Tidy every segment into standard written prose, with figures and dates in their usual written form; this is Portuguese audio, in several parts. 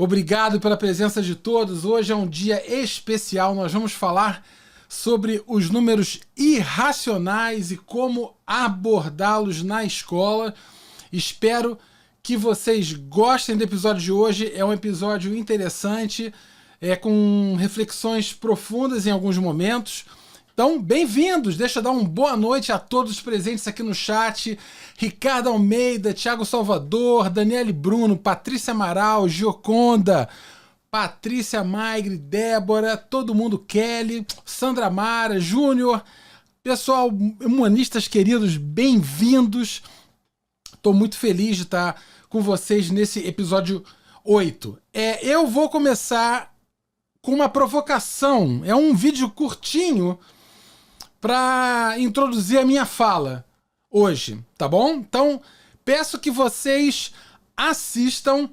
Obrigado pela presença de todos. Hoje é um dia especial. Nós vamos falar sobre os números irracionais e como abordá-los na escola. Espero que vocês gostem do episódio de hoje. É um episódio interessante, com reflexões profundas em alguns momentos. Então, bem-vindos! Deixa eu dar uma boa noite a todos os presentes aqui no chat. Ricardo Almeida, Thiago Salvador, Daniele Bruno, Patrícia Amaral, Gioconda, Patrícia Maigre, Débora, todo mundo, Kelly, Sandra Mara, Júnior. Pessoal, humanistas queridos, bem-vindos. Estou muito feliz de estar com vocês nesse episódio 8. Eu vou começar com uma provocação. É um vídeo curtinho para introduzir a minha fala hoje, tá bom? Então, peço que vocês assistam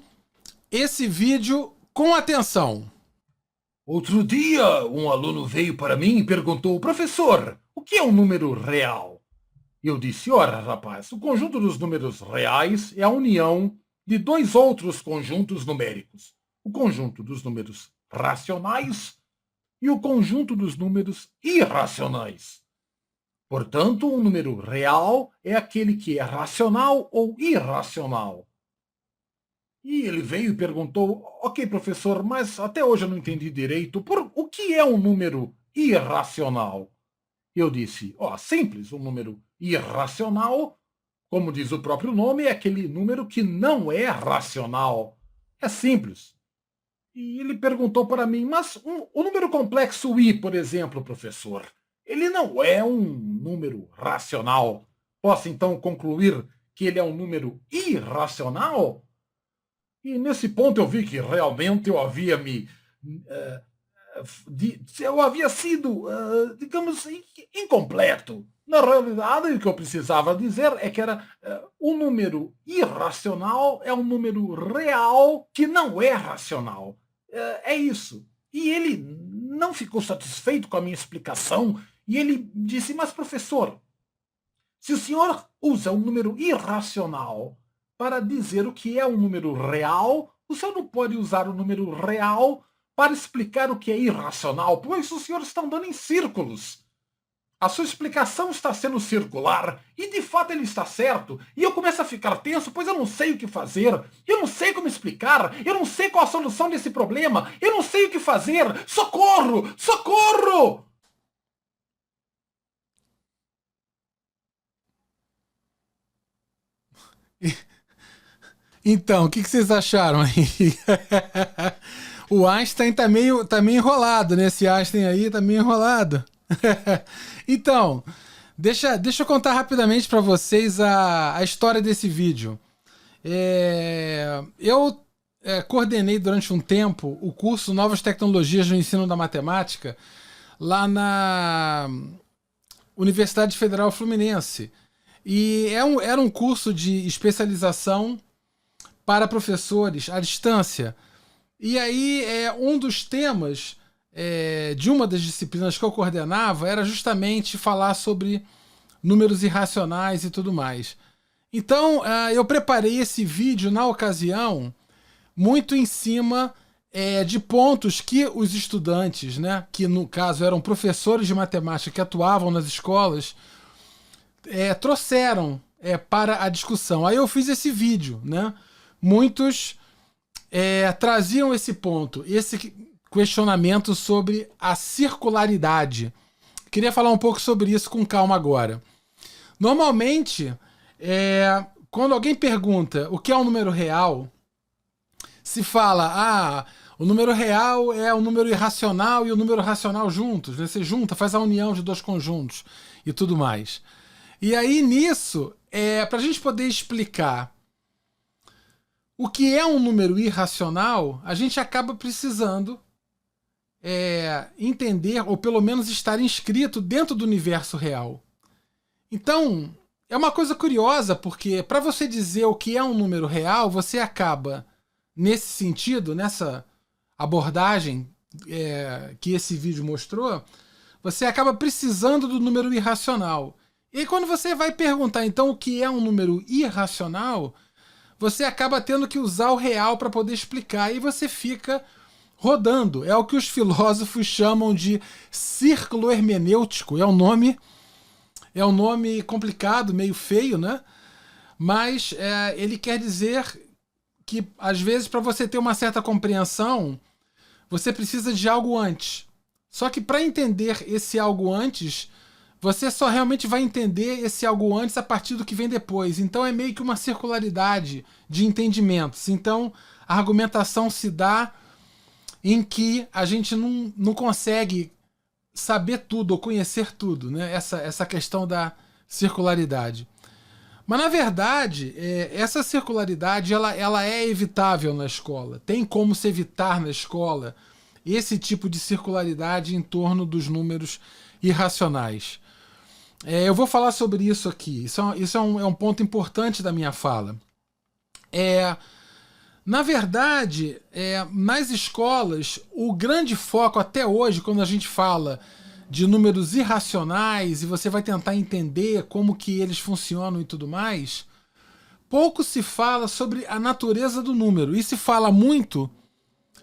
esse vídeo com atenção. Outro dia, um aluno veio para mim e perguntou: professor, o que é um número real? Eu disse: ora, rapaz, o conjunto dos números reais é a união de dois outros conjuntos numéricos. O conjunto dos números racionais e o conjunto dos números irracionais. Portanto, um número real é aquele que é racional ou irracional. E ele veio e perguntou: ok, professor, mas até hoje eu não entendi direito. O que é um número irracional? Eu disse: simples, um número irracional, como diz o próprio nome, é aquele número que não é racional. É simples. E ele perguntou para mim: mas o número complexo i, por exemplo, professor, ele não é um número racional. Posso então concluir que ele é um número irracional? E nesse ponto eu vi que realmente eu havia sido, digamos, incompleto. Na realidade, o que eu precisava dizer é que era um número irracional é um número real que não é racional. É isso. E ele não ficou satisfeito com a minha explicação e ele disse: mas professor, se o senhor usa um número irracional para dizer o que é um número real, o senhor não pode usar o número real para explicar o que é irracional, pois os senhores estão dando em círculos. A sua explicação está sendo circular, e de fato ele está certo, e eu começo a ficar tenso, pois eu não sei o que fazer, eu não sei como explicar, eu não sei qual a solução desse problema, eu não sei o que fazer, socorro, socorro! Então, o que vocês acharam aí? O Einstein tá meio enrolado, né? Esse Einstein aí tá meio enrolado. Então, deixa eu contar rapidamente para vocês a história desse vídeo. Eu coordenei durante um tempo o curso Novas Tecnologias no Ensino da Matemática lá na Universidade Federal Fluminense. E era um curso de especialização para professores à distância. E aí, um dos temas de uma das disciplinas que eu coordenava era justamente falar sobre números irracionais e tudo mais. Então, eu preparei esse vídeo na ocasião muito em cima de pontos que os estudantes, né, que no caso eram professores de matemática que atuavam nas escolas, trouxeram para a discussão. Aí eu fiz esse vídeo, né? Muitos traziam esse ponto, esse questionamento sobre a circularidade. Queria falar um pouco sobre isso com calma agora. Normalmente, quando alguém pergunta o que é um número real, se fala: o número real é o número irracional e o número racional juntos, né? Você junta, faz a união de dois conjuntos e tudo mais. E aí, nisso, para a gente poder explicar o que é um número irracional, a gente acaba precisando entender, ou pelo menos estar inscrito dentro do universo real. Então, é uma coisa curiosa, porque para você dizer o que é um número real, você acaba, nesse sentido, nessa abordagem que esse vídeo mostrou, você acaba precisando do número irracional. E quando você vai perguntar, então, o que é um número irracional, você acaba tendo que usar o real para poder explicar e você fica rodando. É o que os filósofos chamam de círculo hermenêutico. É um nome complicado, meio feio, né? Mas ele quer dizer que, às vezes, para você ter uma certa compreensão, você precisa de algo antes. Só que para entender esse algo antes, você só realmente vai entender esse algo antes a partir do que vem depois. Então é meio que uma circularidade de entendimentos. Então a argumentação se dá em que a gente não consegue saber tudo ou conhecer tudo, né? Essa questão da circularidade. Mas, na verdade, essa circularidade ela é evitável na escola. Tem como se evitar na escola esse tipo de circularidade em torno dos números irracionais. Eu vou falar sobre isso aqui. Isso é um ponto importante da minha fala. Na verdade, nas escolas, o grande foco até hoje, quando a gente fala de números irracionais e você vai tentar entender como que eles funcionam e tudo mais, pouco se fala sobre a natureza do número e se fala muito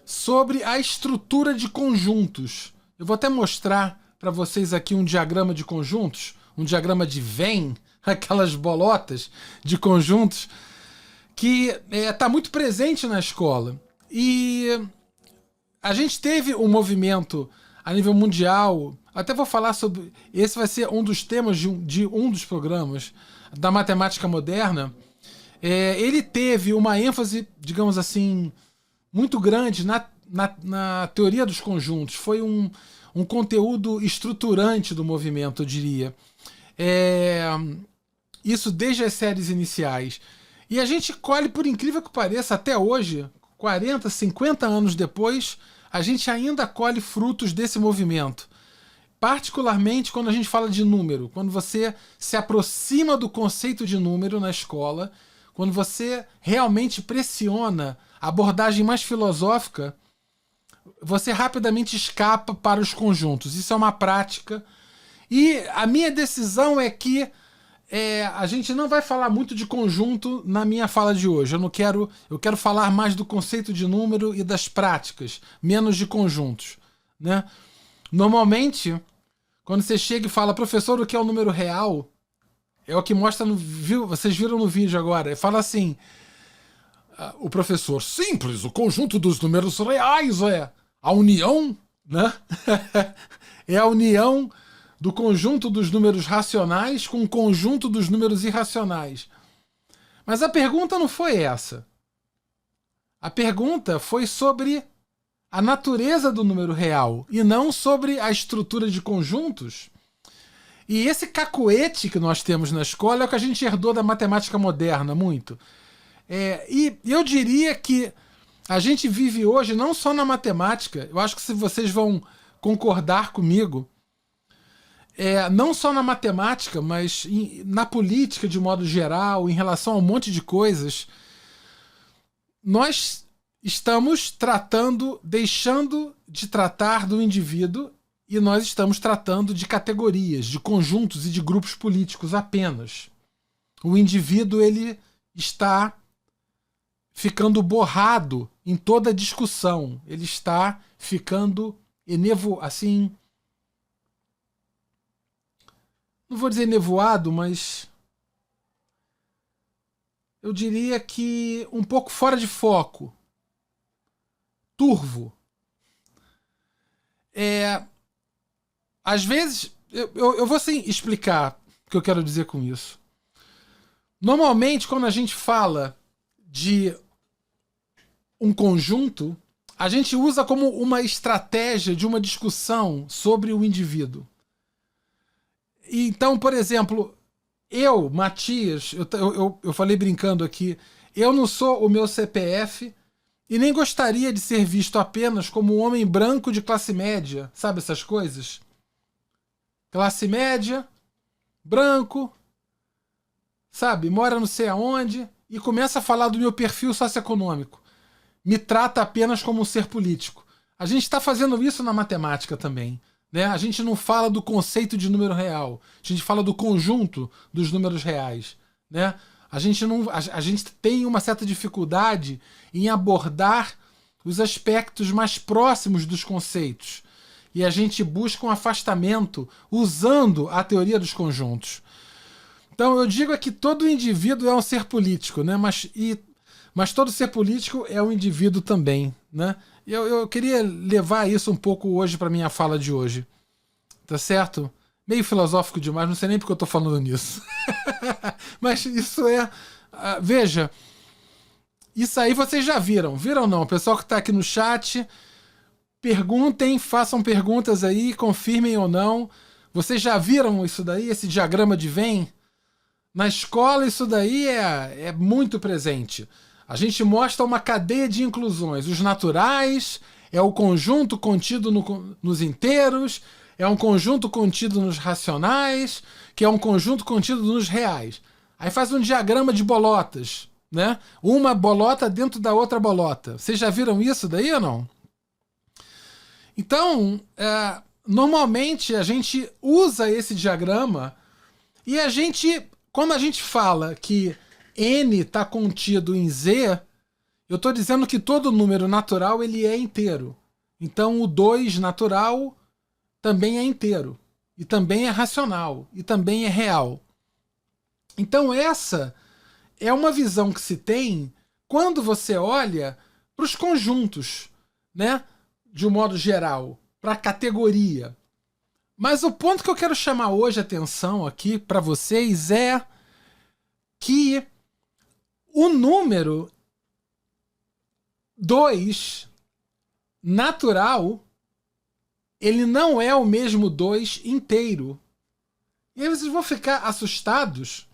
sobre a estrutura de conjuntos. Eu vou até mostrar para vocês aqui um diagrama de conjuntos, um diagrama de Venn, aquelas bolotas de conjuntos que está muito presente na escola. E a gente teve um movimento a nível mundial. Até vou falar sobre... Esse vai ser um dos temas de um dos programas da matemática moderna. Ele teve uma ênfase, digamos assim, muito grande na teoria dos conjuntos. Foi um conteúdo estruturante do movimento, eu diria. Isso desde as séries iniciais. E a gente colhe, por incrível que pareça, até hoje, 40, 50 anos depois, a gente ainda colhe frutos desse movimento. Particularmente quando a gente fala de número, quando você se aproxima do conceito de número na escola, quando você realmente pressiona a abordagem mais filosófica, você rapidamente escapa para os conjuntos. Isso é uma prática. E a minha decisão é que a gente não vai falar muito de conjunto na minha fala de hoje. Eu quero falar mais do conceito de número e das práticas, menos de conjuntos, né? Normalmente, quando você chega e fala, professor, o que é o número real? É o que mostra vocês viram no vídeo agora. Fala assim, o professor, simples, o conjunto dos números reais é a união, né? É a união do conjunto dos números racionais com o conjunto dos números irracionais. Mas a pergunta não foi essa. A pergunta foi sobre a natureza do número real e não sobre a estrutura de conjuntos. E esse cacuete que nós temos na escola é o que a gente herdou da matemática moderna, muito. E eu diria que a gente vive hoje não só na matemática, eu acho que se vocês vão concordar comigo, não só na matemática, mas na política de modo geral, em relação a um monte de coisas, nós estamos deixando de tratar do indivíduo e nós estamos tratando de categorias, de conjuntos e de grupos políticos apenas. O indivíduo ele está ficando borrado em toda a discussão. Ele está ficando assim... Não vou dizer nevoado, mas eu diria que um pouco fora de foco. Turvo. Às vezes, eu vou assim explicar o que eu quero dizer com isso. Normalmente, quando a gente fala de um conjunto, a gente usa como uma estratégia de uma discussão sobre o indivíduo. Então, por exemplo, eu, Matias, eu falei brincando aqui, eu não sou o meu CPF e nem gostaria de ser visto apenas como um homem branco de classe média, sabe essas coisas? Classe média, branco, sabe, mora não sei aonde e começa a falar do meu perfil socioeconômico. Me trata apenas como um ser político. A gente está fazendo isso na matemática também. Né? A gente não fala do conceito de número real. A gente fala do conjunto dos números reais. Né? a gente tem uma certa dificuldade em abordar os aspectos mais próximos dos conceitos. E a gente busca um afastamento usando a teoria dos conjuntos. Então eu digo que todo indivíduo é um ser político, né? Mas todo ser político é um indivíduo também, né? Eu queria levar isso um pouco hoje para minha fala de hoje. Tá certo? Meio filosófico demais, não sei nem porque eu tô falando nisso. Mas isso veja, isso aí vocês já viram. Viram não? O pessoal que tá aqui no chat, perguntem, façam perguntas aí, confirmem ou não. Vocês já viram isso daí, esse diagrama de Venn? Na escola isso daí é muito presente. A gente mostra uma cadeia de inclusões. Os naturais é o conjunto contido nos inteiros, é um conjunto contido nos racionais, que é um conjunto contido nos reais. Aí faz um diagrama de bolotas, né? Uma bolota dentro da outra bolota. Vocês já viram isso daí ou não? Então, normalmente a gente usa esse diagrama e como a gente fala que N está contido em Z, eu estou dizendo que todo número natural ele é inteiro. Então o 2 natural também é inteiro. E também é racional. E também é real. Então essa é uma visão que se tem quando você olha para os conjuntos, né? De um modo geral, para a categoria. Mas o ponto que eu quero chamar hoje a atenção aqui para vocês é que o número 2 natural, ele não é o mesmo 2 inteiro. E aí vocês vão ficar assustados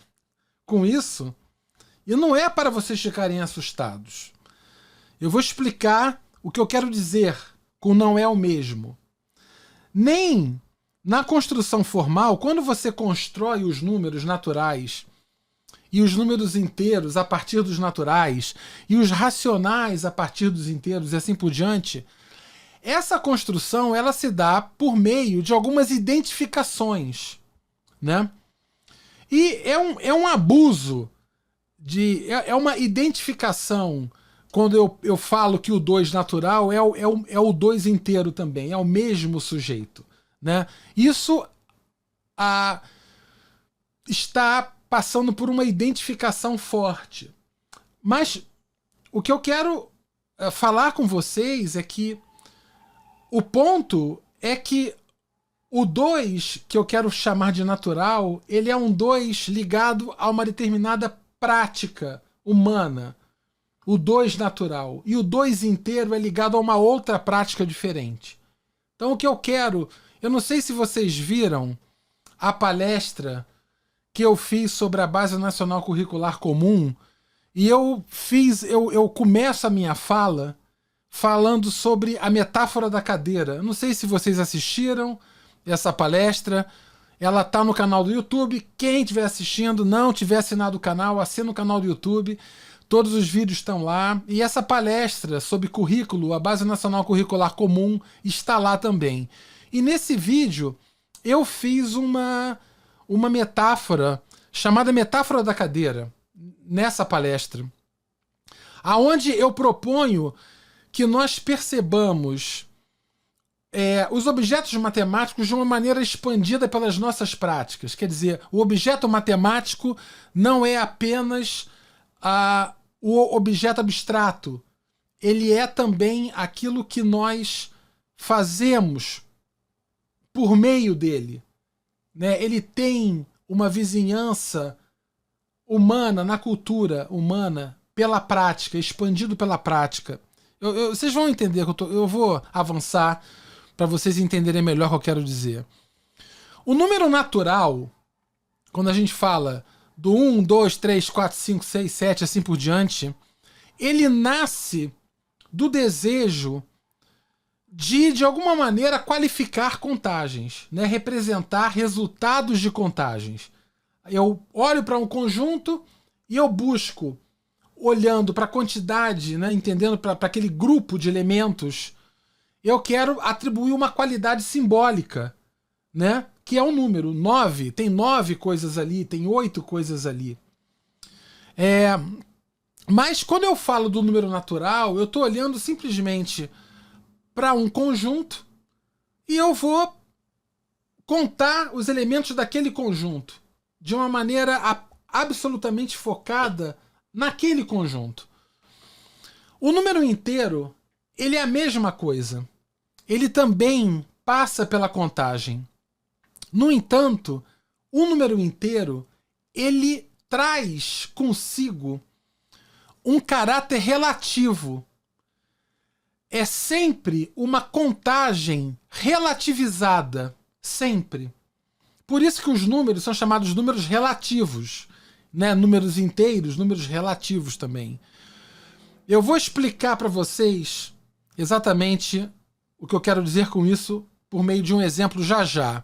com isso. E não é para vocês ficarem assustados. Eu vou explicar o que eu quero dizer com não é o mesmo. Nem na construção formal, quando você constrói os números naturais e os números inteiros a partir dos naturais e os racionais a partir dos inteiros e assim por diante, essa construção ela se dá por meio de algumas identificações, né? E é um abuso, é uma identificação quando eu falo que o 2 natural é o 2 inteiro também, é o mesmo sujeito, né? Isso está passando por uma identificação forte. Mas o que eu quero falar com vocês é que o ponto é que o 2, que eu quero chamar de natural, ele é um 2 ligado a uma determinada prática humana. O 2 natural. E o 2 inteiro é ligado a uma outra prática diferente. Então o que eu quero... Eu não sei se vocês viram a palestra que eu fiz sobre a Base Nacional Curricular Comum, e eu começo a minha fala falando sobre a metáfora da cadeira. Eu não sei se vocês assistiram essa palestra, ela está no canal do YouTube. Quem estiver assistindo, não tiver assinado o canal, assina o canal do YouTube, todos os vídeos estão lá, e essa palestra sobre currículo, a Base Nacional Curricular Comum, está lá também. E nesse vídeo eu fiz uma metáfora chamada metáfora da cadeira, nessa palestra, aonde eu proponho que nós percebamos os objetos matemáticos de uma maneira expandida pelas nossas práticas. Quer dizer, o objeto matemático não é apenas o objeto abstrato, ele é também aquilo que nós fazemos por meio dele, né? Ele tem uma vizinhança humana na cultura humana pela prática, expandido pela prática. Vocês vão entender que eu vou avançar para vocês entenderem melhor o que eu quero dizer. O número natural, quando a gente fala do 1, 2, 3, 4, 5, 6, 7, assim por diante, ele nasce do desejo de alguma maneira, qualificar contagens, né? Representar resultados de contagens. Eu olho para um conjunto e eu busco, olhando para a quantidade, né? Entendendo para aquele grupo de elementos, eu quero atribuir uma qualidade simbólica, né? Que é um número. 9, tem 9 coisas ali, tem 8 coisas ali. Mas quando eu falo do número natural, eu estou olhando simplesmente para um conjunto e eu vou contar os elementos daquele conjunto de uma maneira absolutamente focada naquele conjunto. O número inteiro, ele é a mesma coisa. Ele também passa pela contagem. No entanto, o número inteiro, ele traz consigo um caráter relativo. É sempre uma contagem relativizada. Sempre. Por isso que os números são chamados números relativos, né? Números inteiros, números relativos também. Eu vou explicar para vocês exatamente o que eu quero dizer com isso por meio de um exemplo já já.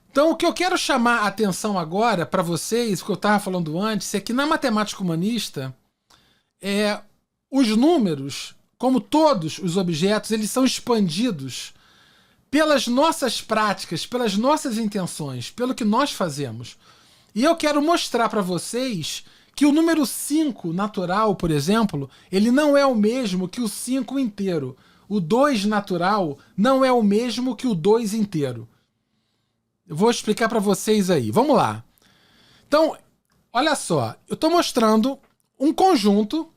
Então, o que eu quero chamar a atenção agora para vocês, o que eu estava falando antes, é que na matemática humanista, os números, como todos os objetos, eles são expandidos pelas nossas práticas, pelas nossas intenções, pelo que nós fazemos. E eu quero mostrar para vocês que o número 5 natural, por exemplo, ele não é o mesmo que o 5 inteiro. O 2 natural não é o mesmo que o 2 inteiro. Eu vou explicar para vocês aí. Vamos lá. Então, olha só. Eu estou mostrando um conjunto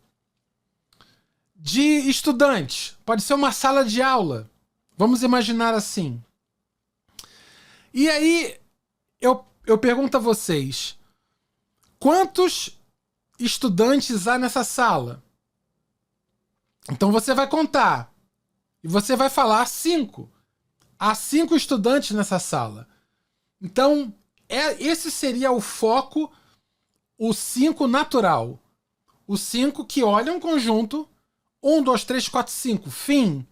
de estudantes. Pode ser uma sala de aula. Vamos imaginar assim. E aí, eu pergunto a vocês. Quantos estudantes há nessa sala? Então você vai contar. E você vai falar 5. Há 5 estudantes nessa sala. Então, esse seria o foco, o 5 natural. O 5 que olha um conjunto. 1, 2, 3, 4, 5. Fim.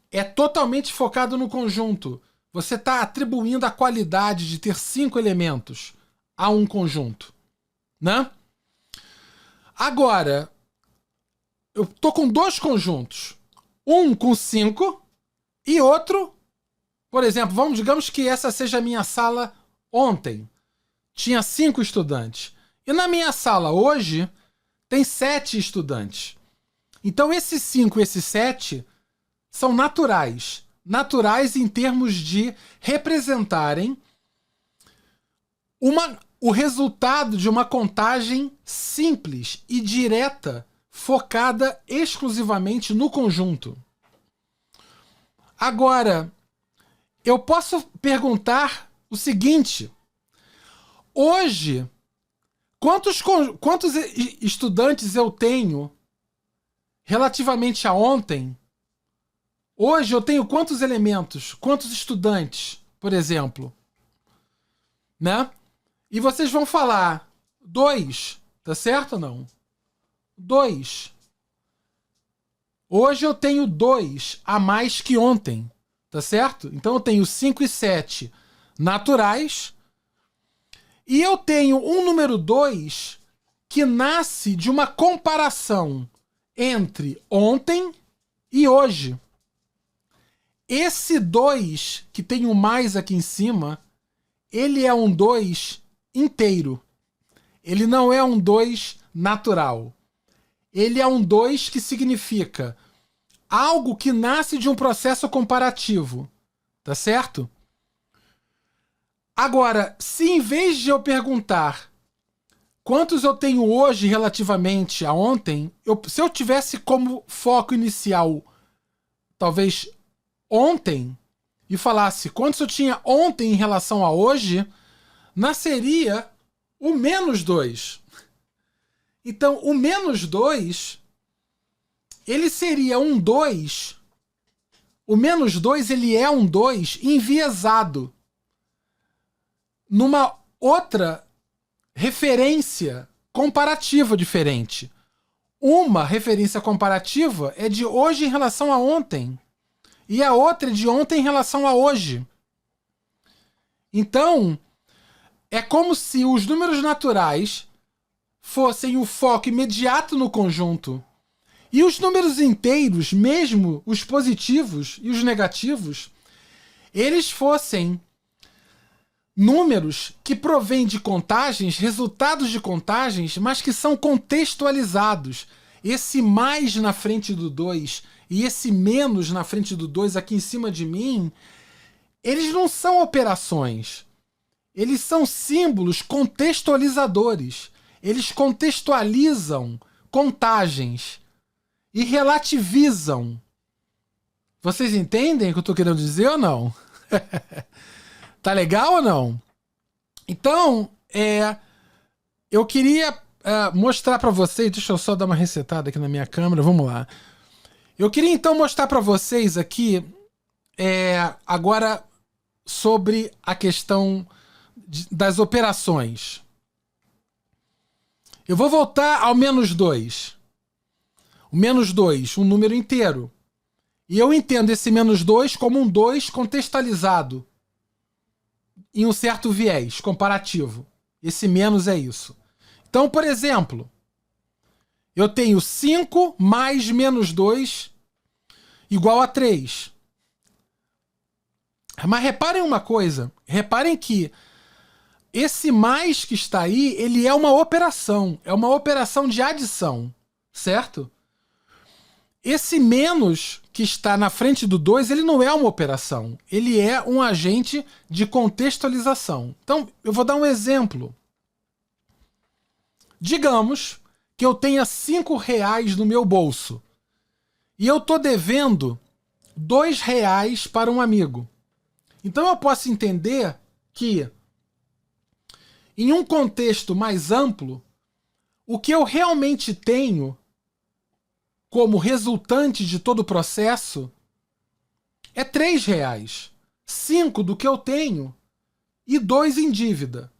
É totalmente focado no conjunto. Você está atribuindo a qualidade de ter 5 elementos a um conjunto. Né? Agora, eu tô com 2 conjuntos. Um com 5 e outro, por exemplo, digamos que essa seja a minha sala ontem. Tinha 5 estudantes. E na minha sala hoje tem 7 estudantes. Então esses 5 e esses 7 são naturais. Naturais em termos de representarem o resultado de uma contagem simples e direta, focada exclusivamente no conjunto. Agora, eu posso perguntar o seguinte. Hoje, quantos estudantes eu tenho relativamente a ontem? Hoje eu tenho quantos elementos? Quantos estudantes, por exemplo? Né? E vocês vão falar 2, tá certo ou não? 2. Hoje eu tenho 2 a mais que ontem, tá certo? Então eu tenho 5 e 7 naturais. E eu tenho um número 2 que nasce de uma comparação entre ontem e hoje. Esse 2, que tem o mais aqui em cima, ele é um 2 inteiro. Ele não é um 2 natural. Ele é um 2 que significa algo que nasce de um processo comparativo. Tá certo? Agora, se em vez de eu perguntar quantos eu tenho hoje relativamente a ontem, se eu tivesse como foco inicial, talvez ontem, e falasse quantos eu tinha ontem em relação a hoje, nasceria o menos 2. Então, o menos 2, ele seria um 2. O menos 2, ele é um 2 enviesado numa outra referência comparativa diferente. Uma referência comparativa é de hoje em relação a ontem. E a outra é de ontem em relação a hoje. Então, é como se os números naturais fossem o foco imediato no conjunto. E os números inteiros, mesmo os positivos e os negativos, eles fossem números que provêm de contagens, resultados de contagens, mas que são contextualizados. Esse mais na frente do 2 e esse menos na frente do 2 aqui em cima de mim, eles não são operações. Eles são símbolos contextualizadores. Eles contextualizam contagens e relativizam. Vocês entendem o que eu estou querendo dizer ou não? Tá legal ou não? Então, eu queria mostrar para vocês... Deixa eu só dar uma resetada aqui na minha câmera. Vamos lá. Eu queria então mostrar para vocês aqui agora sobre a questão das operações. Eu vou voltar ao -2. O -2, um número inteiro. E eu entendo esse -2 como um 2 contextualizado em um certo viés comparativo. Esse menos é isso. Então, por exemplo, eu tenho 5 mais -2 igual a 3. Mas reparem uma coisa. Reparem que esse mais que está aí, ele é uma operação. É uma operação de adição. Certo? Esse menos que está na frente do 2, ele não é uma operação. Ele é um agente de contextualização. Então, eu vou dar um exemplo. Digamos que eu tenha R$5 no meu bolso e eu estou devendo R$2 para um amigo. Então eu posso entender que, em um contexto mais amplo, o que eu realmente tenho como resultante de todo o processo é R$3. 5 do que eu tenho e 2 em dívida.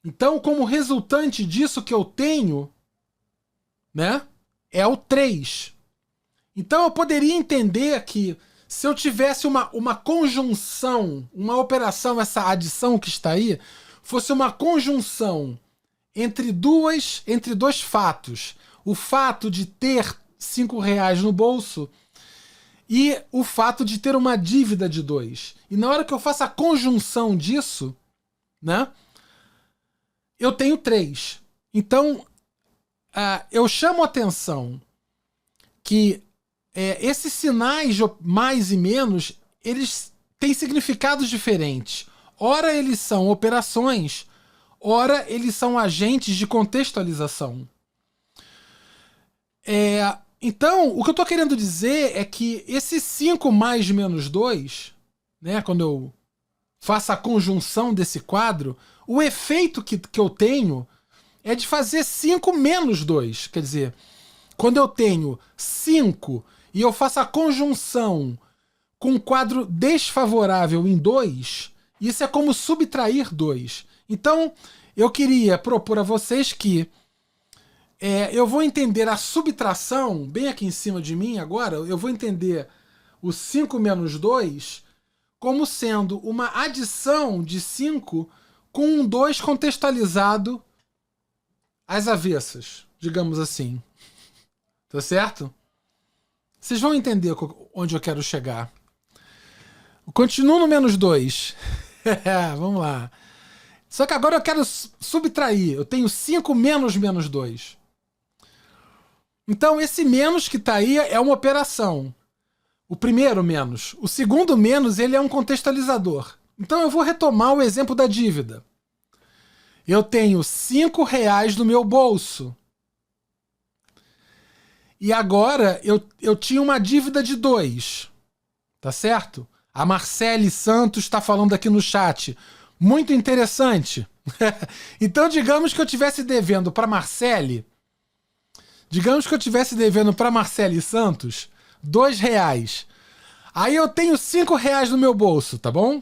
Então, como resultante disso que eu tenho, né, é o 3. Então, eu poderia entender que se eu tivesse uma conjunção, uma operação, essa adição que está aí, fosse uma conjunção entre dois fatos. O fato de ter R$5 no bolso e o fato de ter uma dívida de 2. E na hora que eu faço a conjunção disso, né, eu tenho 3. Então, eu chamo a atenção que esses sinais de mais e menos, eles têm significados diferentes. Ora eles são operações, ora eles são agentes de contextualização. Então, o que eu estou querendo dizer é que esse 5 mais -2, né, quando eu faço a conjunção desse quadro, o efeito que eu tenho é de fazer 5 menos 2. Quer dizer, quando eu tenho 5 e eu faço a conjunção com um quadro desfavorável em 2, isso é como subtrair 2. Então, eu queria propor a vocês que eu vou entender a subtração, bem aqui em cima de mim agora, eu vou entender o 5 menos 2 como sendo uma adição de 5 com um 2 contextualizado às avessas, digamos assim. Tá certo? Vocês vão entender onde eu quero chegar. Continuo no -2. Vamos lá. Só que agora eu quero subtrair. Eu tenho 5 menos -2. Então, esse menos que está aí é uma operação. O primeiro menos. O segundo menos, ele é um contextualizador. Então, eu vou retomar o exemplo da dívida. Eu tenho R$5 no meu bolso. E agora, eu tinha uma dívida de 2. Tá certo? A Marcele Santos está falando aqui no chat. Muito interessante. Então, digamos que eu estivesse devendo para Marcele... Digamos que eu estivesse devendo para Marcele Santos R$2. Aí eu tenho R$5 no meu bolso, tá bom?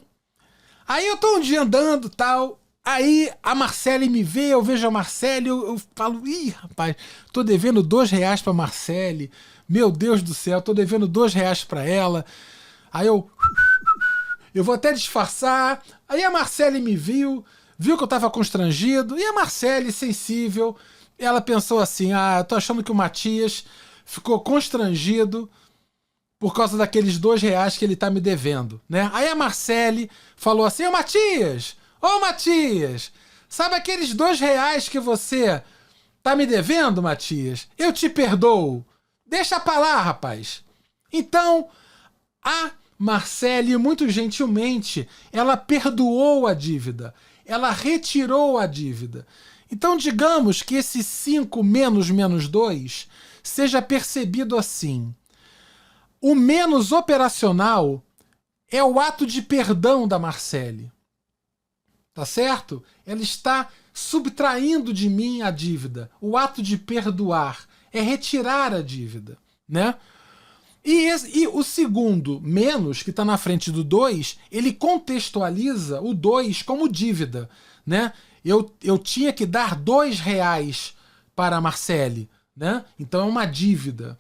Aí eu tô um dia andando e tal. Aí a Marcele me vê, eu vejo a Marcele, eu falo, ih, rapaz, tô devendo R$2 para Marcele. Meu Deus do céu, tô devendo R$2 para ela. Aí eu vou até disfarçar. Aí a Marcele me viu que eu tava constrangido. E a Marcele, sensível, ela pensou assim, tô achando que o Matias ficou constrangido por causa daqueles R$ 2 que ele tá me devendo, né? Aí a Marcele falou assim, ô Matias, sabe aqueles R$ 2 que você tá me devendo, Matias? Eu te perdoo. Deixa pra lá, rapaz. Então, a Marcele, muito gentilmente, ela perdoou a dívida. Ela retirou a dívida. Então, digamos que esse 5 menos 2 seja percebido assim. O menos operacional é o ato de perdão da Marcele. Tá certo? Ela está subtraindo de mim a dívida. O ato de perdoar é retirar a dívida, né? E o segundo, menos, que está na frente do 2, ele contextualiza o 2 como dívida, né? Eu tinha que dar R$ 2 para a Marcele, né? Então é uma dívida,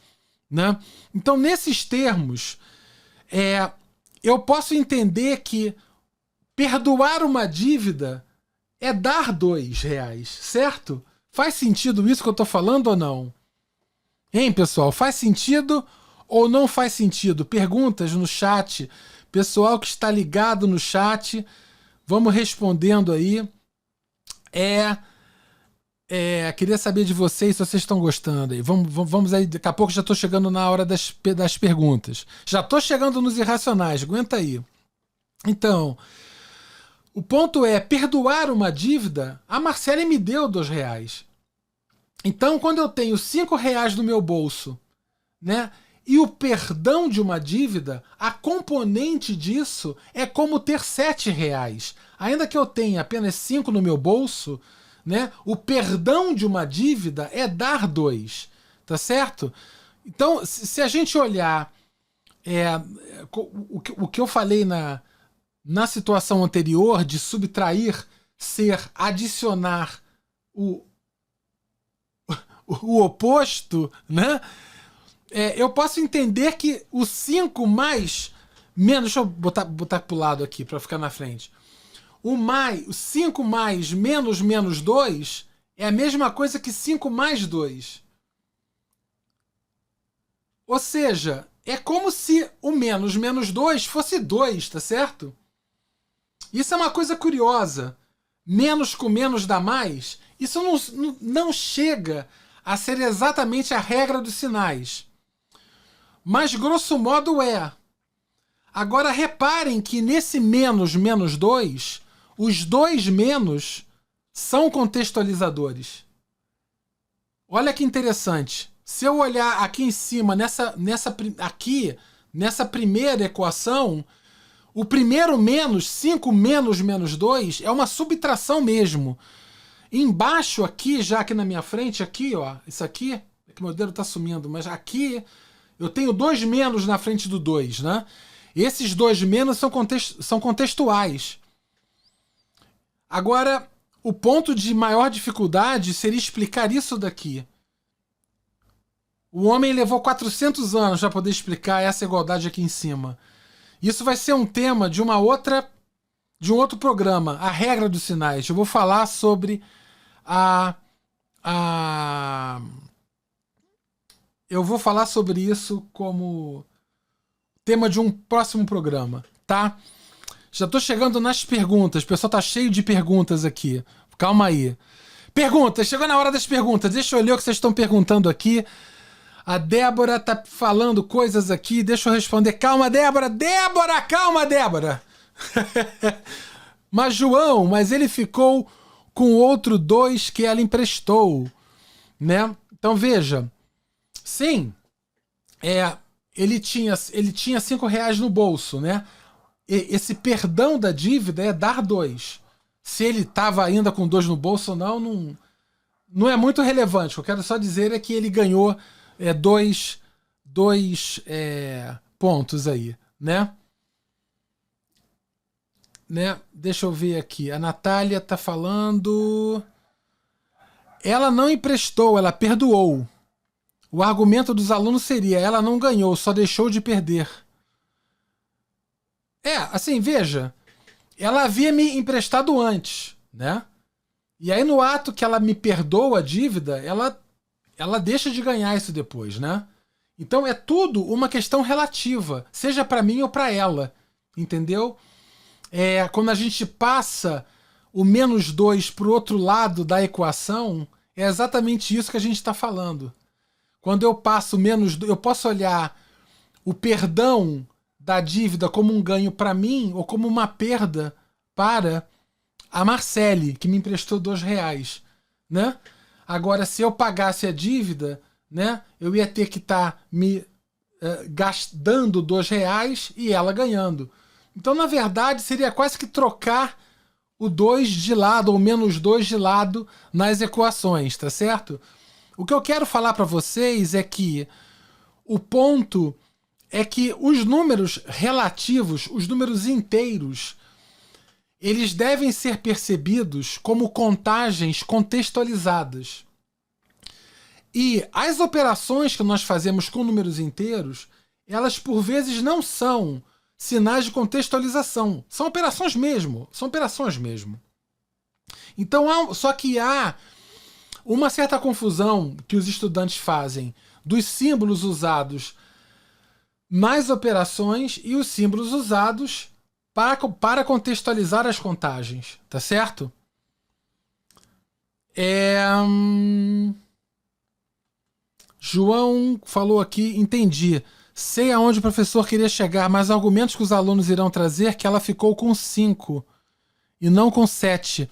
né? Então, nesses termos, eu posso entender que perdoar uma dívida é dar R$ 2, certo? Faz sentido isso que eu estou falando ou não? Hein, pessoal? Faz sentido ou não faz sentido? Perguntas no chat. Pessoal que está ligado no chat, vamos respondendo aí. Queria saber de vocês se vocês estão gostando aí. Vamos aí, daqui a pouco já estou chegando na hora das perguntas. Já estou chegando nos irracionais, aguenta aí. Então, o ponto é, perdoar uma dívida, a Marcele me deu R$ 2. Então, quando eu tenho R$ 5 no meu bolso, né, e o perdão de uma dívida, a componente disso é como ter R$ 7. Ainda que eu tenha apenas 5 no meu bolso, né, o perdão de uma dívida é dar 2. Tá certo? Então, se a gente olhar o que eu falei na situação anterior de subtrair, ser adicionar o oposto, né? Eu posso entender que o 5 mais menos, deixa eu botar pro lado aqui para ficar na frente. O 5 mais menos 2 é a mesma coisa que 5 mais 2. Ou seja, é como se o menos 2 fosse 2, tá certo? Isso é uma coisa curiosa. Menos com menos dá mais. Isso não chega a ser exatamente a regra dos sinais. Mas, grosso modo, é. Agora, reparem que nesse menos 2, os dois menos são contextualizadores. Olha que interessante. Se eu olhar aqui em cima, nessa primeira equação, o primeiro menos, 5 menos 2, é uma subtração mesmo. Embaixo aqui, já aqui na minha frente, aqui, ó, isso aqui, é que o meu dedo está sumindo, mas aqui eu tenho 2 menos na frente do 2, né? Esses 2 menos são contextuais. Agora, o ponto de maior dificuldade seria explicar isso daqui. O homem levou 400 anos para poder explicar essa igualdade aqui em cima. Isso vai ser um tema de um outro programa, a regra dos sinais. Eu vou falar sobre eu vou falar sobre isso como tema de um próximo programa, tá? Já tô chegando nas perguntas. O pessoal tá cheio de perguntas aqui. Calma aí. Perguntas, chegou na hora das perguntas. Deixa eu ler o que vocês estão perguntando aqui. A Débora tá falando coisas aqui. Deixa eu responder. Calma, Débora. Débora, calma, Débora. Mas ele ficou com outro 2 que ela emprestou, né? Então veja. Sim, ele tinha R$ 5 no bolso, né? Esse perdão da dívida é dar 2. Se ele estava ainda com 2 no bolso ou não é muito relevante. O que eu quero só dizer é que ele ganhou dois pontos aí, né? Deixa eu ver aqui. A Natália tá falando. Ela não emprestou, ela perdoou. O argumento dos alunos seria: ela não ganhou, só deixou de perder. Assim, veja, ela havia me emprestado antes, né? E aí no ato que ela me perdoa a dívida, ela deixa de ganhar isso depois, né? Então é tudo uma questão relativa, seja para mim ou para ela, entendeu? Quando a gente passa o -2 para o outro lado da equação, é exatamente isso que a gente está falando. Quando eu passo -2, eu posso olhar o perdão da dívida como um ganho para mim ou como uma perda para a Marcele, que me emprestou R$2, né? Agora, se eu pagasse a dívida, né, eu ia ter que estar me gastando R$2 e ela ganhando. Então, na verdade, seria quase que trocar o 2 de lado, ou -2 de lado nas equações, tá certo? O que eu quero falar para vocês é que o ponto é que os números relativos, os números inteiros, eles devem ser percebidos como contagens contextualizadas. E as operações que nós fazemos com números inteiros, elas por vezes não são sinais de contextualização. São operações mesmo. São operações mesmo. Então, só que há uma certa confusão que os estudantes fazem dos símbolos usados nas operações e os símbolos usados para contextualizar as contagens, tá certo? João falou aqui, entendi. Sei aonde o professor queria chegar, mas argumentos que os alunos irão trazer que ela ficou com 5 e não com 7.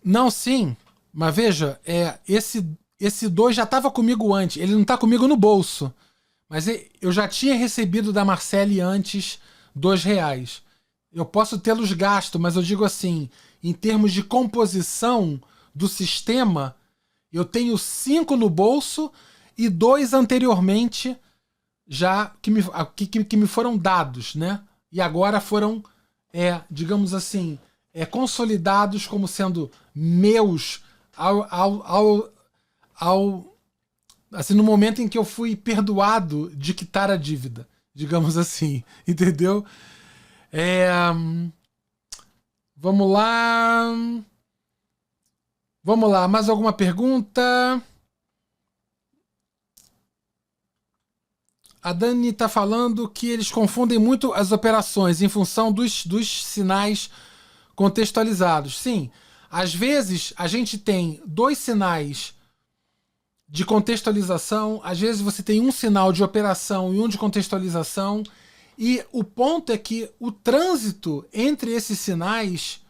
Não, sim, mas veja, esse 2 já estava comigo antes, ele não está comigo no bolso, mas eu já tinha recebido da Marcele antes R$2. Eu posso tê-los gasto, mas eu digo assim, em termos de composição do sistema, eu tenho 5 no bolso e 2 anteriormente já que me foram dados, né? E agora foram, digamos assim, consolidados como sendo meus assim, no momento em que eu fui perdoado de quitar a dívida, digamos assim, entendeu? Vamos lá. Vamos lá, mais alguma pergunta? A Dani está falando que eles confundem muito as operações em função dos sinais contextualizados. Sim, às vezes a gente tem 2 sinais de contextualização, às vezes você tem um sinal de operação e um de contextualização, e o ponto é que o trânsito entre esses sinais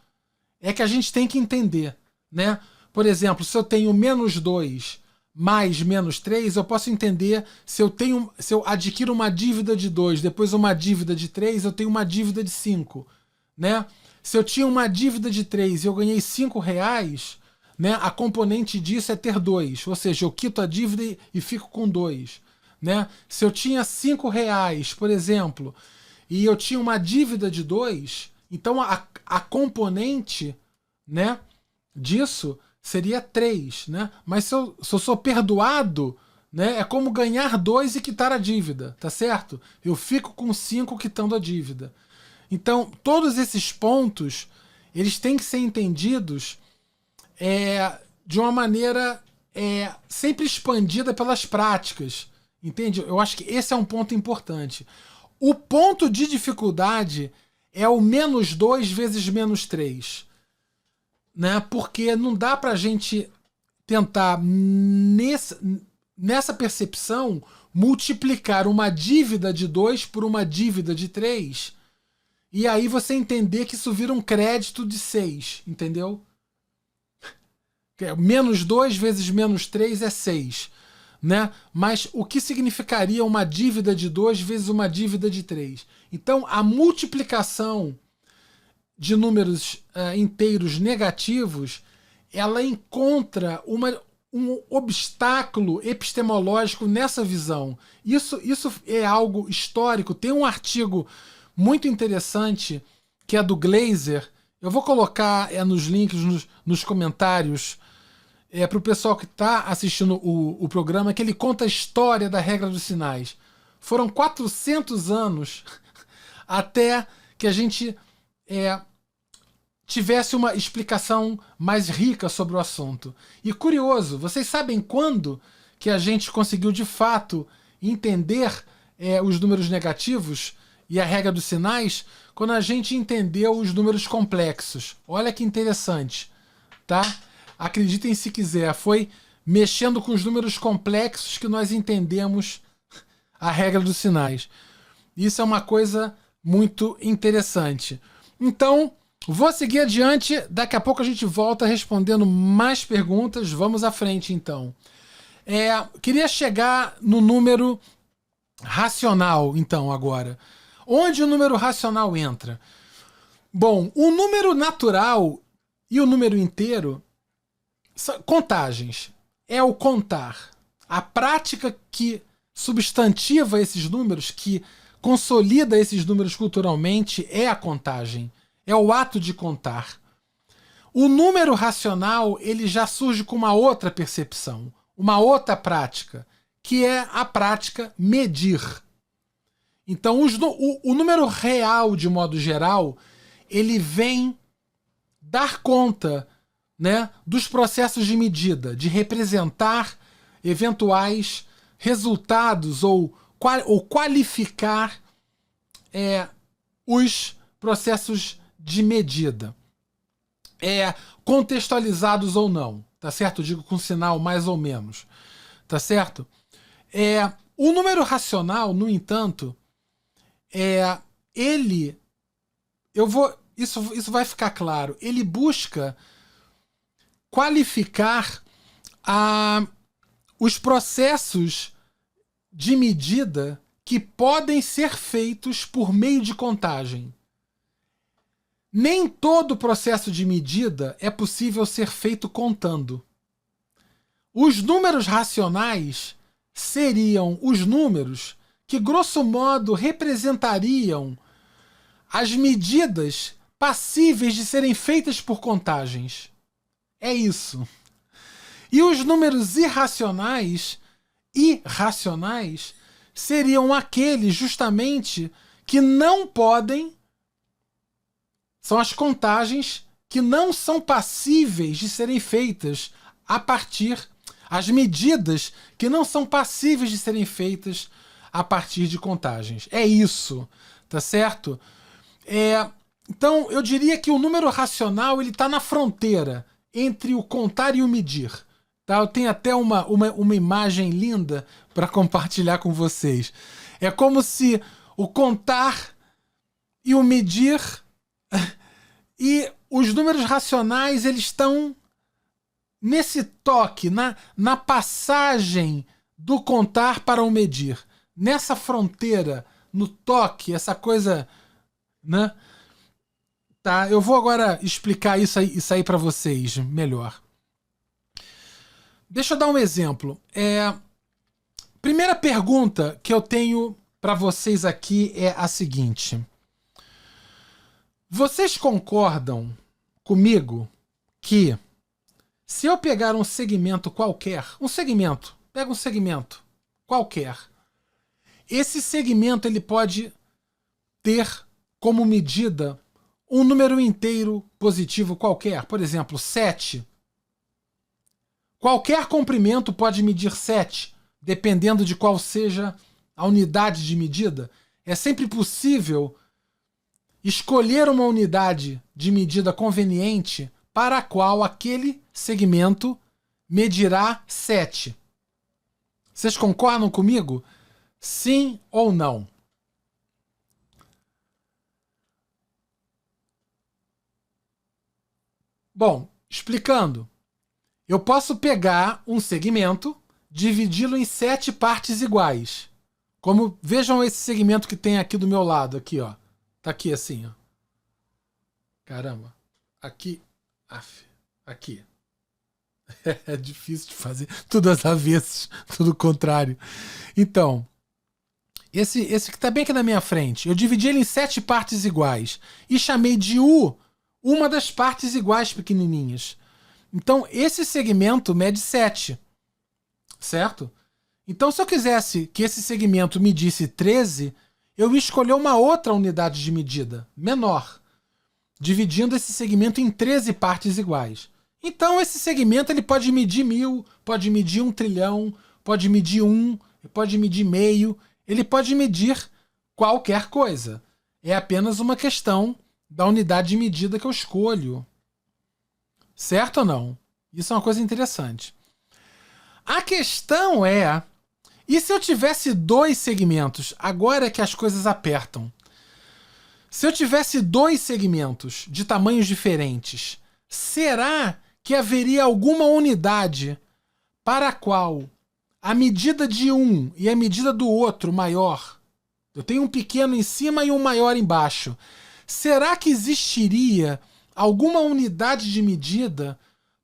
é que a gente tem que entender, né? Por exemplo, se eu tenho -2 mais -3, eu posso entender se eu adquiro uma dívida de 2, depois uma dívida de 3, eu tenho uma dívida de 5, né? Se eu tinha uma dívida de 3 e eu ganhei R$5, né, a componente disso é ter 2, ou seja, eu quito a dívida e fico com 2, né? Se eu tinha R$5, por exemplo, e eu tinha uma dívida de 2, então a componente, né, disso seria 3, né? Mas se eu sou perdoado, né, é como ganhar 2 e quitar a dívida, tá certo? Eu fico com 5 quitando a dívida. Então, todos esses pontos, eles têm que ser entendidos de uma maneira sempre expandida pelas práticas, entende? Eu acho que esse é um ponto importante. O ponto de dificuldade é o -2 vezes -3. Né? Porque não dá pra gente tentar, nessa percepção, multiplicar uma dívida de 2 por uma dívida de 3, e aí você entender que isso vira um crédito de 6, entendeu? -2 vezes -3 é 6. Né? Mas o que significaria uma dívida de 2 vezes uma dívida de 3? Então, a multiplicação de números inteiros negativos, ela encontra um obstáculo epistemológico nessa visão. Isso é algo histórico. Tem um artigo muito interessante que é do Glaser. Eu vou colocar nos links, nos comentários, para o pessoal que está assistindo o programa, que ele conta a história da regra dos sinais. Foram 400 anos até que a gente tivesse uma explicação mais rica sobre o assunto. E curioso, vocês sabem quando que a gente conseguiu de fato entender os números negativos e a regra dos sinais quando a gente entendeu os números complexos. Olha que interessante, tá? Acreditem se quiser, foi mexendo com os números complexos que nós entendemos a regra dos sinais. Isso é uma coisa muito interessante. Então, vou seguir adiante. Daqui a pouco a gente volta respondendo mais perguntas. Vamos à frente, então. Queria chegar no número racional, então, agora. Onde o número racional entra? Bom, o número natural e o número inteiro são contagens. É o contar. A prática que substantiva esses números, que consolida esses números culturalmente, é a contagem. É o ato de contar. O número racional, ele já surge com uma outra percepção, uma outra prática, que é a prática medir. Então, o número real, de modo geral, ele vem dar conta, né, dos processos de medida, de representar eventuais resultados ou qualificar os processos de medida, contextualizados ou não, tá certo? Eu digo com sinal mais ou menos, tá certo? O número racional, no entanto, isso vai ficar claro, ele busca qualificar os processos de medida que podem ser feitos por meio de contagem. Nem todo processo de medida é possível ser feito contando. Os números racionais seriam os números que, grosso modo, representariam as medidas passíveis de serem feitas por contagens. É isso. E os números irracionais seriam aqueles justamente que não podem, são as contagens que não são passíveis de serem feitas as medidas que não são passíveis de serem feitas a partir de contagens. É isso, tá certo? Então, eu diria que o número racional ele está na fronteira entre o contar e o medir. Tá? Eu tenho até uma imagem linda para compartilhar com vocês. É como se o contar e o medir e os números racionais eles estão nesse toque, na passagem do contar para o medir. Nessa fronteira, no toque, essa coisa, né? Tá, eu vou agora explicar isso aí para vocês melhor. Deixa eu dar um exemplo. Primeira pergunta que eu tenho para vocês aqui é a seguinte. Vocês concordam comigo que se eu pegar um segmento qualquer, pega um segmento qualquer, esse segmento ele pode ter como medida um número inteiro positivo qualquer, por exemplo, 7. Qualquer comprimento pode medir 7, dependendo de qual seja a unidade de medida. É sempre possível escolher uma unidade de medida conveniente para a qual aquele segmento medirá 7. Vocês concordam comigo? Sim ou não? Bom, explicando. Eu posso pegar um segmento, dividi-lo em 7 partes iguais. Como vejam esse segmento que tem aqui do meu lado, aqui, ó. Tá aqui assim, ó. Caramba. Aqui. Aqui. É difícil de fazer. Tudo às avessas, tudo contrário. Então, esse que está bem aqui na minha frente, eu dividi ele em 7 partes iguais e chamei de U uma das partes iguais pequenininhas. Então, esse segmento mede 7, certo? Então, se eu quisesse que esse segmento medisse 13, eu ia escolher uma outra unidade de medida, menor, dividindo esse segmento em 13 partes iguais. Então, esse segmento ele pode medir 1000, pode medir 1 trilhão, pode medir 1 ele pode medir meio, ele pode medir qualquer coisa. É apenas uma questão da unidade de medida que eu escolho. Certo ou não? Isso é uma coisa interessante. A questão é, e se eu tivesse 2 segmentos? Agora é que as coisas apertam. Se eu tivesse 2 segmentos de tamanhos diferentes, será que haveria alguma unidade para a qual a medida de um e a medida do outro maior, eu tenho um pequeno em cima e um maior embaixo, será que existiria alguma unidade de medida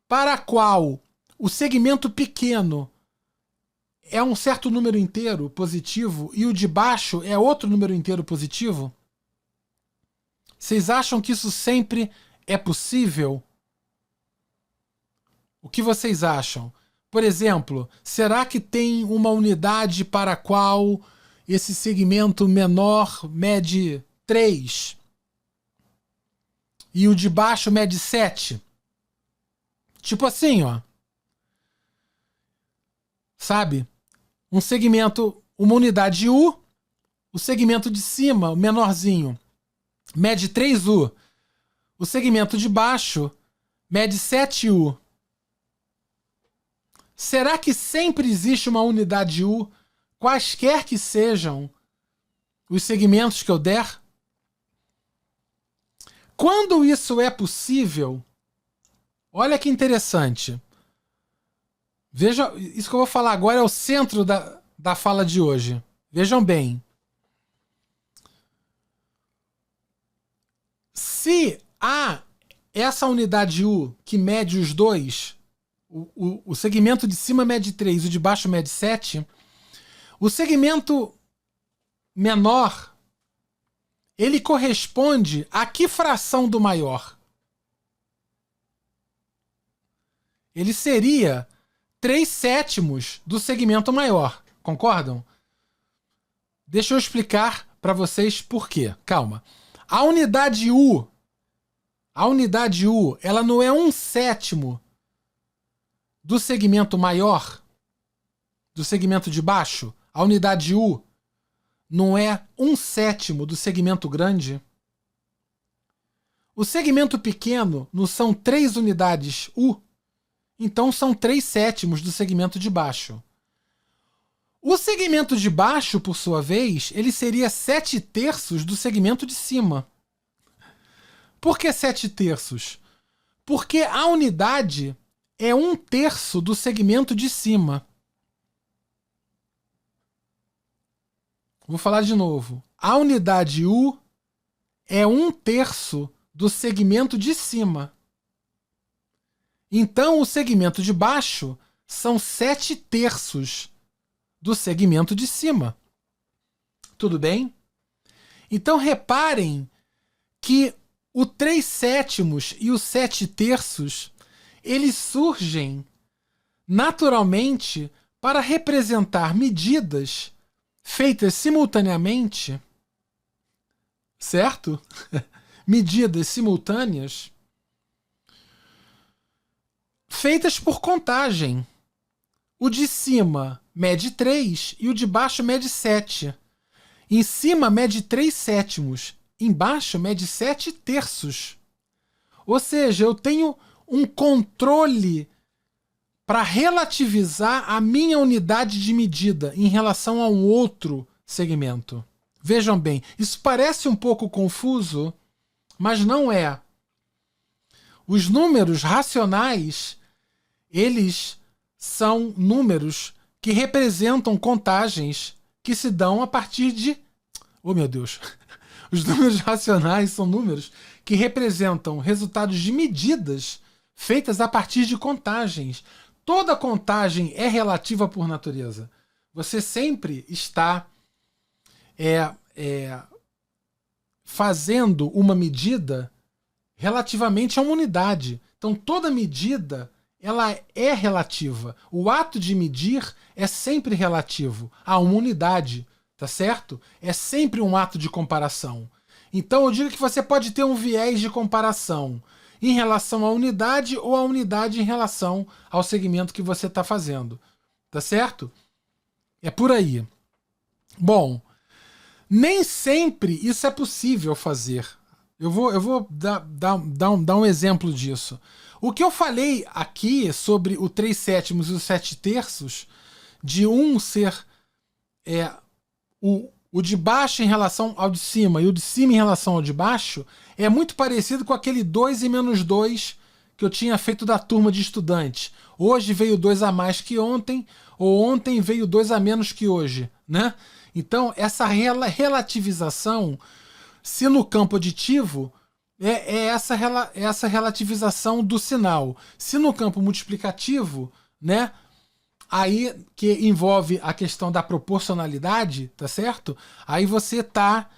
para a qual o segmento pequeno é um certo número inteiro positivo e o de baixo é outro número inteiro positivo? Vocês acham que isso sempre é possível? O que vocês acham? Por exemplo, será que tem uma unidade para a qual esse segmento menor mede 3 e o de baixo mede 7? Tipo assim, ó. Sabe? Um segmento, uma unidade U, o segmento de cima, o menorzinho, mede 3U. O segmento de baixo mede 7U. Será que sempre existe uma unidade U, quaisquer que sejam os segmentos que eu der? Quando isso é possível, olha que interessante. Veja, isso que eu vou falar agora é o centro da fala de hoje. Vejam bem. Se há essa unidade U que mede os dois, o segmento de cima mede 3, o de baixo mede 7, o segmento menor, ele corresponde a que fração do maior? Ele seria 3/7 do segmento maior. Concordam? Deixa eu explicar para vocês por quê. Calma. A unidade U, ela não é 1/7 do segmento maior, do segmento de baixo. A unidade U não é 1/7 do segmento grande. O segmento pequeno não são 3 unidades U, então são 3/7 do segmento de baixo. O segmento de baixo, por sua vez, ele seria 7/3 do segmento de cima. Por que 7/3? Porque a unidade é 1/3 do segmento de cima. Vou falar de novo. A unidade U é 1/3 do segmento de cima. Então, o segmento de baixo são 7/3 do segmento de cima. Tudo bem? Então, reparem que o 3/7 e o 7/3 eles surgem naturalmente para representar medidas feitas simultaneamente, certo? Medidas simultâneas feitas por contagem. O de cima mede 3 e o de baixo mede 7. Em cima mede 3/7, embaixo mede 7/3. Ou seja, eu tenho um controle para relativizar a minha unidade de medida em relação a um outro segmento. Vejam bem, isso parece um pouco confuso, mas não é. Os números racionais, eles são números que representam contagens que se dão a partir de... Oh, meu Deus! Os números racionais são números que representam resultados de medidas feitas a partir de contagens. Toda contagem é relativa por natureza. Você sempre está fazendo uma medida relativamente a uma unidade. Então, toda medida ela é relativa. O ato de medir é sempre relativo a uma unidade, tá certo? É sempre um ato de comparação. Então, eu digo que você pode ter um viés de comparação em relação à unidade ou a unidade em relação ao segmento que você está fazendo. Tá certo? É por aí. Bom, nem sempre isso é possível fazer. Eu vou dar um exemplo disso. O que eu falei aqui sobre o 3/7 e os 7/3, de um ser o de baixo em relação ao de cima e o de cima em relação ao de baixo, é muito parecido com aquele 2 e menos 2 que eu tinha feito da turma de estudantes. Hoje veio 2 a mais que ontem, ou ontem veio 2 a menos que hoje, né? Então, essa relativização, se no campo aditivo, é essa relativização do sinal. Se no campo multiplicativo, né? Aí que envolve a questão da proporcionalidade, tá certo? Aí você tá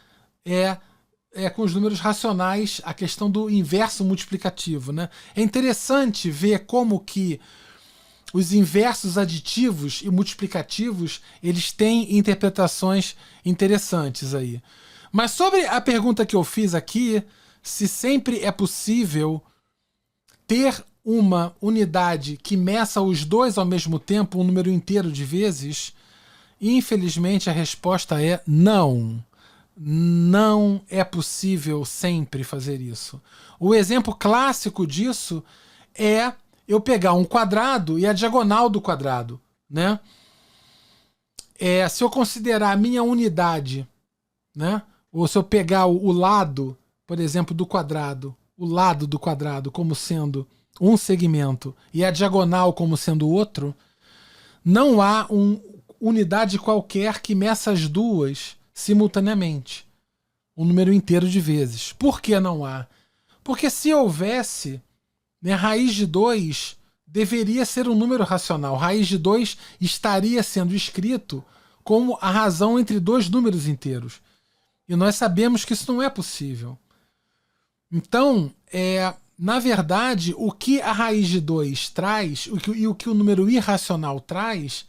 com os números racionais, a questão do inverso multiplicativo, né? É interessante ver como que os inversos aditivos e multiplicativos, eles têm interpretações interessantes aí. Mas sobre a pergunta que eu fiz aqui, se sempre é possível ter uma unidade que meça os dois ao mesmo tempo, um número inteiro de vezes, infelizmente a resposta é não. Não é possível sempre fazer isso. O exemplo clássico disso é eu pegar um quadrado e a diagonal do quadrado, né? Se eu considerar a minha unidade, né? Ou se eu pegar o lado, por exemplo, do quadrado, o lado do quadrado como sendo um segmento e a diagonal como sendo outro, não há uma unidade qualquer que meça as duas simultaneamente. Um número inteiro de vezes. Por que não há? Porque se houvesse, né, raiz de 2 deveria ser um número racional. Raiz de 2 estaria sendo escrito como a razão entre dois números inteiros. E nós sabemos que isso não é possível. Então, na verdade, o que a raiz de 2 traz e o que o número irracional traz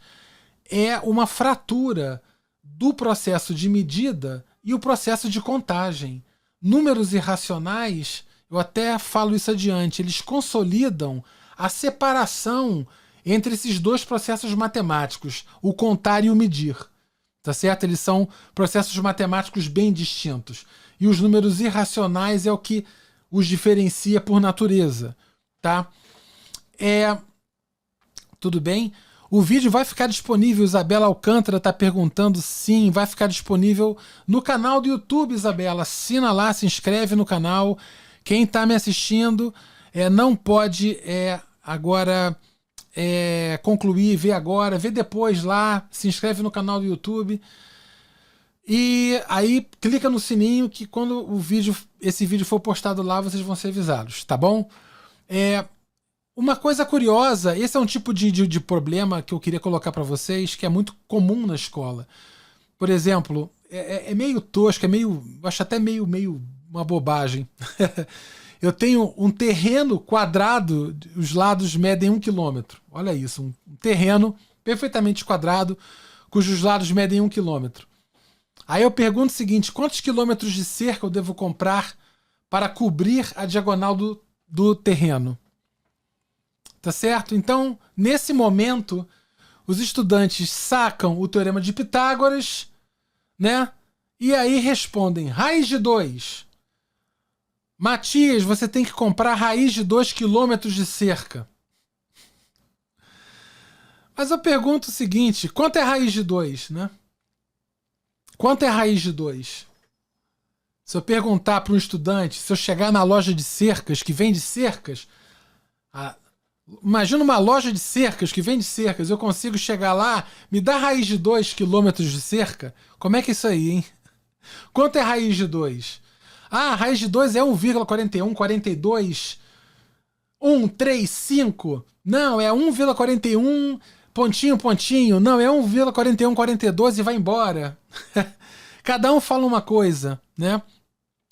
é uma fratura do processo de medida e o processo de contagem. Números irracionais, eu até falo isso adiante, eles consolidam a separação entre esses dois processos matemáticos, o contar e o medir. Tá certo? Eles são processos matemáticos bem distintos. E os números irracionais é o que os diferencia por natureza. Tá? Tudo bem? O vídeo vai ficar disponível, Isabela Alcântara está perguntando. Sim, vai ficar disponível no canal do YouTube, Isabela. Assina lá, se inscreve no canal. Quem está me assistindo não pode agora concluir, ver agora, ver depois lá, se inscreve no canal do YouTube. E aí clica no sininho que quando esse vídeo for postado lá, vocês vão ser avisados, tá bom? Uma coisa curiosa, esse é um tipo de problema que eu queria colocar para vocês, que é muito comum na escola. Por exemplo, é meio tosco, acho até meio uma bobagem. Eu tenho um terreno quadrado, os lados medem 1 quilômetro. Olha isso, um terreno perfeitamente quadrado, cujos lados medem 1 quilômetro. Aí eu pergunto o seguinte, quantos quilômetros de cerca eu devo comprar para cobrir a diagonal do terreno? Tá certo? Então, nesse momento, os estudantes sacam o teorema de Pitágoras, né? E aí respondem, raiz de 2. Matias, você tem que comprar raiz de 2 quilômetros de cerca. Mas eu pergunto o seguinte, quanto é raiz de 2, né? Quanto é raiz de 2? Se eu perguntar para um estudante, se eu chegar na loja de cercas, que vende cercas, imagina uma loja de cercas que vende cercas, eu consigo chegar lá, me dá raiz de 2 quilômetros de cerca? Como é que é isso aí, hein? Quanto é raiz de 2? Raiz de 2 é 1,41, 42, 1,35. Não, é 1,41, pontinho. Não, é 1,41, 42 e vai embora. Cada um fala uma coisa, né?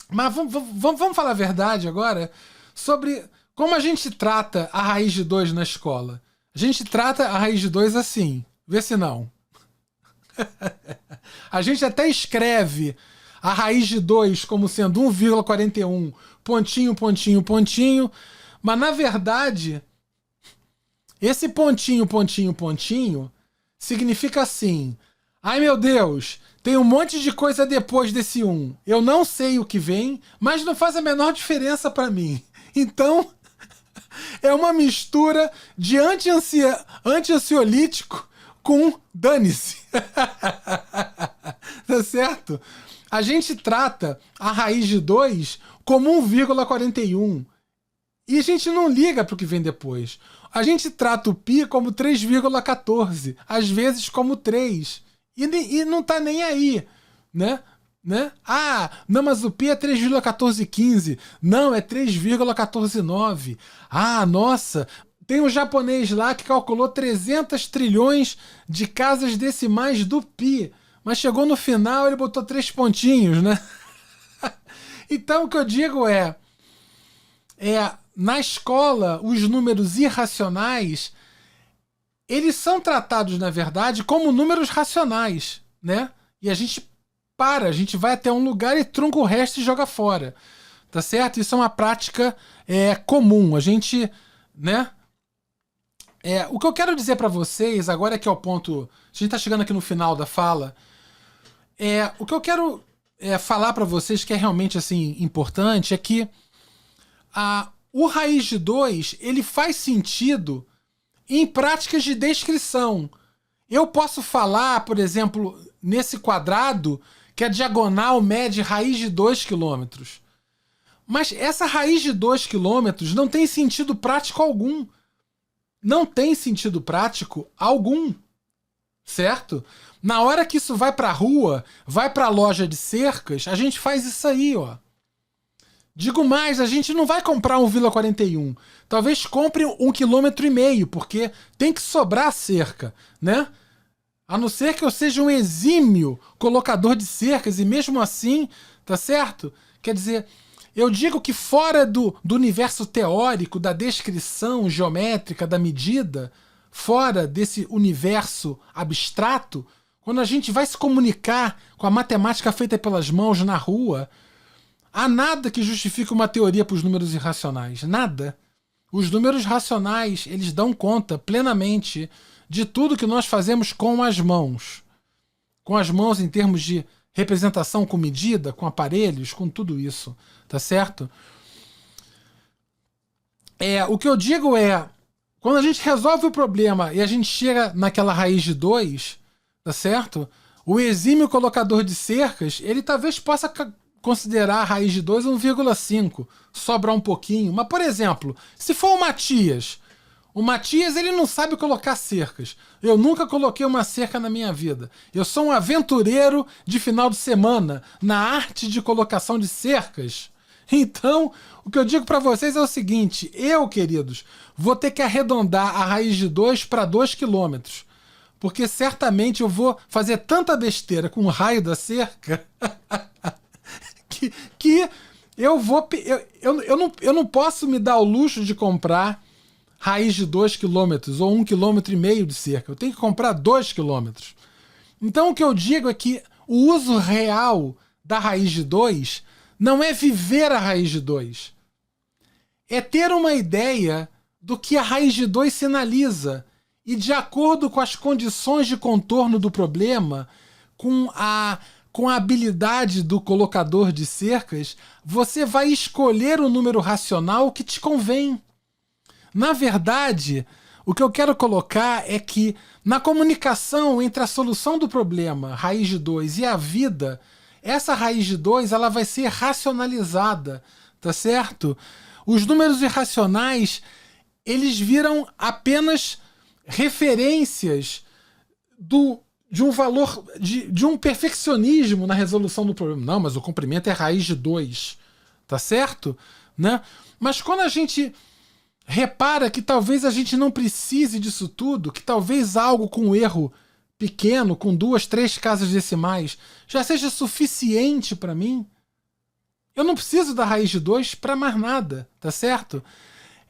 Mas vamos falar a verdade agora sobre como a gente trata a raiz de 2 na escola. A gente trata a raiz de 2 assim, vê se não. A gente até escreve a raiz de 2 como sendo 1,41, pontinho, mas na verdade, esse pontinho significa assim, Ai, meu Deus, tem um monte de coisa depois desse 1. Eu não sei o que vem, mas não faz a menor diferença pra mim. Então, é uma mistura de anti-ansiolítico com dane-se. Tá certo? A gente trata a raiz de 2 como 1,41. E a gente não liga para o que vem depois. A gente trata o π como 3,14, às vezes como 3. E não tá nem aí, né? Ah, não, mas o π é 3,1415. Não, é 3,149. Ah, nossa, tem um japonês lá que calculou 300 trilhões de casas decimais do π. Mas chegou no final, ele botou 3 pontinhos, né? Então o que eu digo na escola, os números irracionais, eles são tratados, na verdade, como números racionais, né? E a gente vai até um lugar e trunca o resto e joga fora, tá certo? Isso é uma prática comum. A gente, né? O que eu quero dizer para vocês, agora é que é o ponto... A gente tá chegando aqui no final da fala. O que eu quero falar para vocês que é realmente assim importante é que o raiz de 2 ele faz sentido em práticas de descrição. Eu posso falar, por exemplo, nesse quadrado que a diagonal mede raiz de 2 quilômetros. Mas essa raiz de 2 quilômetros não tem sentido prático algum. Não tem sentido prático algum. Certo? Na hora que isso vai pra rua, vai pra loja de cercas, a gente faz isso aí, ó. Digo mais, a gente não vai comprar 1,41. Talvez compre 1,5 km, porque tem que sobrar cerca, né? A não ser que eu seja um exímio colocador de cercas, e mesmo assim, tá certo? Quer dizer, eu digo que fora do universo teórico, da descrição geométrica, da medida, fora desse universo abstrato, quando a gente vai se comunicar com a matemática feita pelas mãos na rua, há nada que justifique uma teoria para os números irracionais. Nada. Os números racionais, eles dão conta plenamente de tudo que nós fazemos com as mãos. Com as mãos em termos de representação com medida, com aparelhos, com tudo isso. Tá certo? O que eu digo quando a gente resolve o problema e a gente chega naquela raiz de 2, tá certo? O exímio colocador de cercas, ele talvez possa considerar a raiz de 2 1,5, sobrar um pouquinho. Mas, por exemplo, se for o Matias ele não sabe colocar cercas. Eu nunca coloquei uma cerca na minha vida. Eu sou um aventureiro de final de semana na arte de colocação de cercas. Então, o que eu digo para vocês é o seguinte, queridos, vou ter que arredondar a raiz de 2 para 2 quilômetros. Porque certamente eu vou fazer tanta besteira com o raio da cerca que eu não posso me dar o luxo de comprar raiz de 2 quilômetros ou 1,5 km de cerca. Eu tenho que comprar 2 quilômetros. Então o que eu digo é que o uso real da raiz de 2 não é viver a raiz de 2. É ter uma ideia do que a raiz de 2 sinaliza e, de acordo com as condições de contorno do problema, com a habilidade do colocador de cercas, você vai escolher o número racional que te convém. Na verdade, o que eu quero colocar é que na comunicação entre a solução do problema, raiz de 2, e a vida, essa raiz de 2 ela vai ser racionalizada, tá certo? Os números irracionais, eles viram apenas referências de um valor, de um perfeccionismo na resolução do problema. Não, mas o comprimento é raiz de 2, tá certo? Né? Mas quando a gente repara que talvez a gente não precise disso tudo, que talvez algo com erro pequeno, com 2, 3 casas decimais, já seja suficiente para mim, eu não preciso da raiz de 2 para mais nada, tá certo?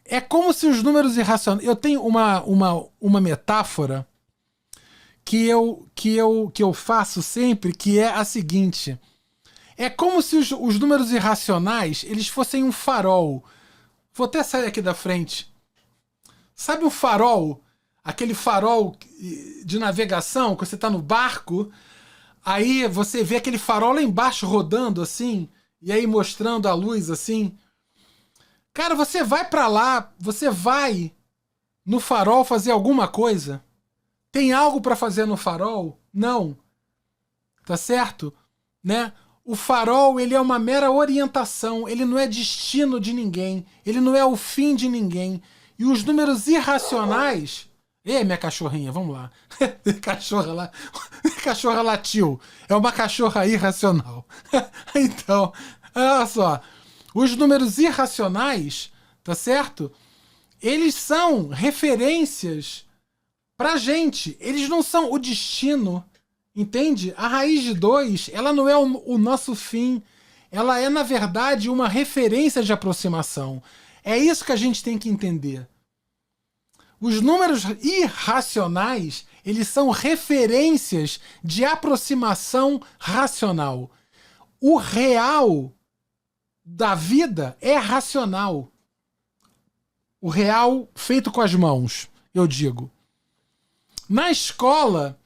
É como se os números irracionais... Eu tenho uma metáfora que eu faço sempre, que é a seguinte. É como se os números irracionais eles fossem um farol. Vou até sair aqui da frente. Sabe o farol? Aquele farol de navegação, que você está no barco, aí você vê aquele farol lá embaixo rodando assim, e aí mostrando a luz assim. Cara, você vai para lá, você vai no farol fazer alguma coisa? Tem algo para fazer no farol? Não. Tá certo? Né? O farol, ele é uma mera orientação, ele não é destino de ninguém, ele não é o fim de ninguém. E os números irracionais... Ei, minha cachorrinha, vamos lá. Cachorra lá. Cachorra latiu. É uma cachorra irracional. Então, olha só. Os números irracionais, tá certo? Eles são referências pra gente. Eles não são o destino. Entende? A raiz de 2, ela não é o nosso fim. Ela é, na verdade, uma referência de aproximação. É isso que a gente tem que entender. Os números irracionais, eles são referências de aproximação racional. O real da vida é racional. O real feito com as mãos, eu digo. Na escola,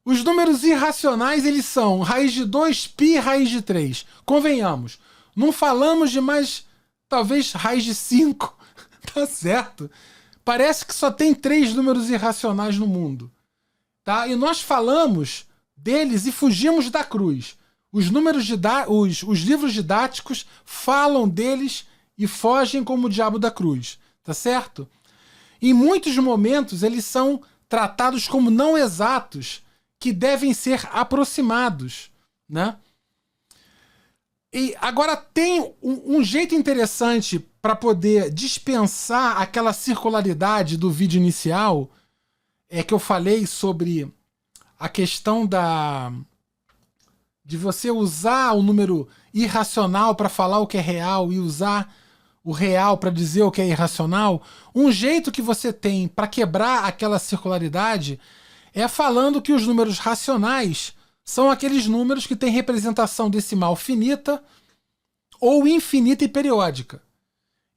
os números irracionais, eles são raiz de 2, π, raiz de 3. Convenhamos, não falamos de mais, talvez, raiz de 5. Tá certo? Parece que só tem 3 números irracionais no mundo. Tá? E nós falamos deles e fugimos da cruz. Os livros didáticos falam deles e fogem como o diabo da cruz. Tá certo? Em muitos momentos, eles são tratados como não exatos, que devem ser aproximados. Né? E agora tem um jeito interessante para poder dispensar aquela circularidade do vídeo inicial, que eu falei sobre a questão de você usar o número irracional para falar o que é real e usar o real para dizer o que é irracional. Um jeito que você tem para quebrar aquela circularidade é falando que os números racionais são aqueles números que têm representação decimal finita ou infinita e periódica.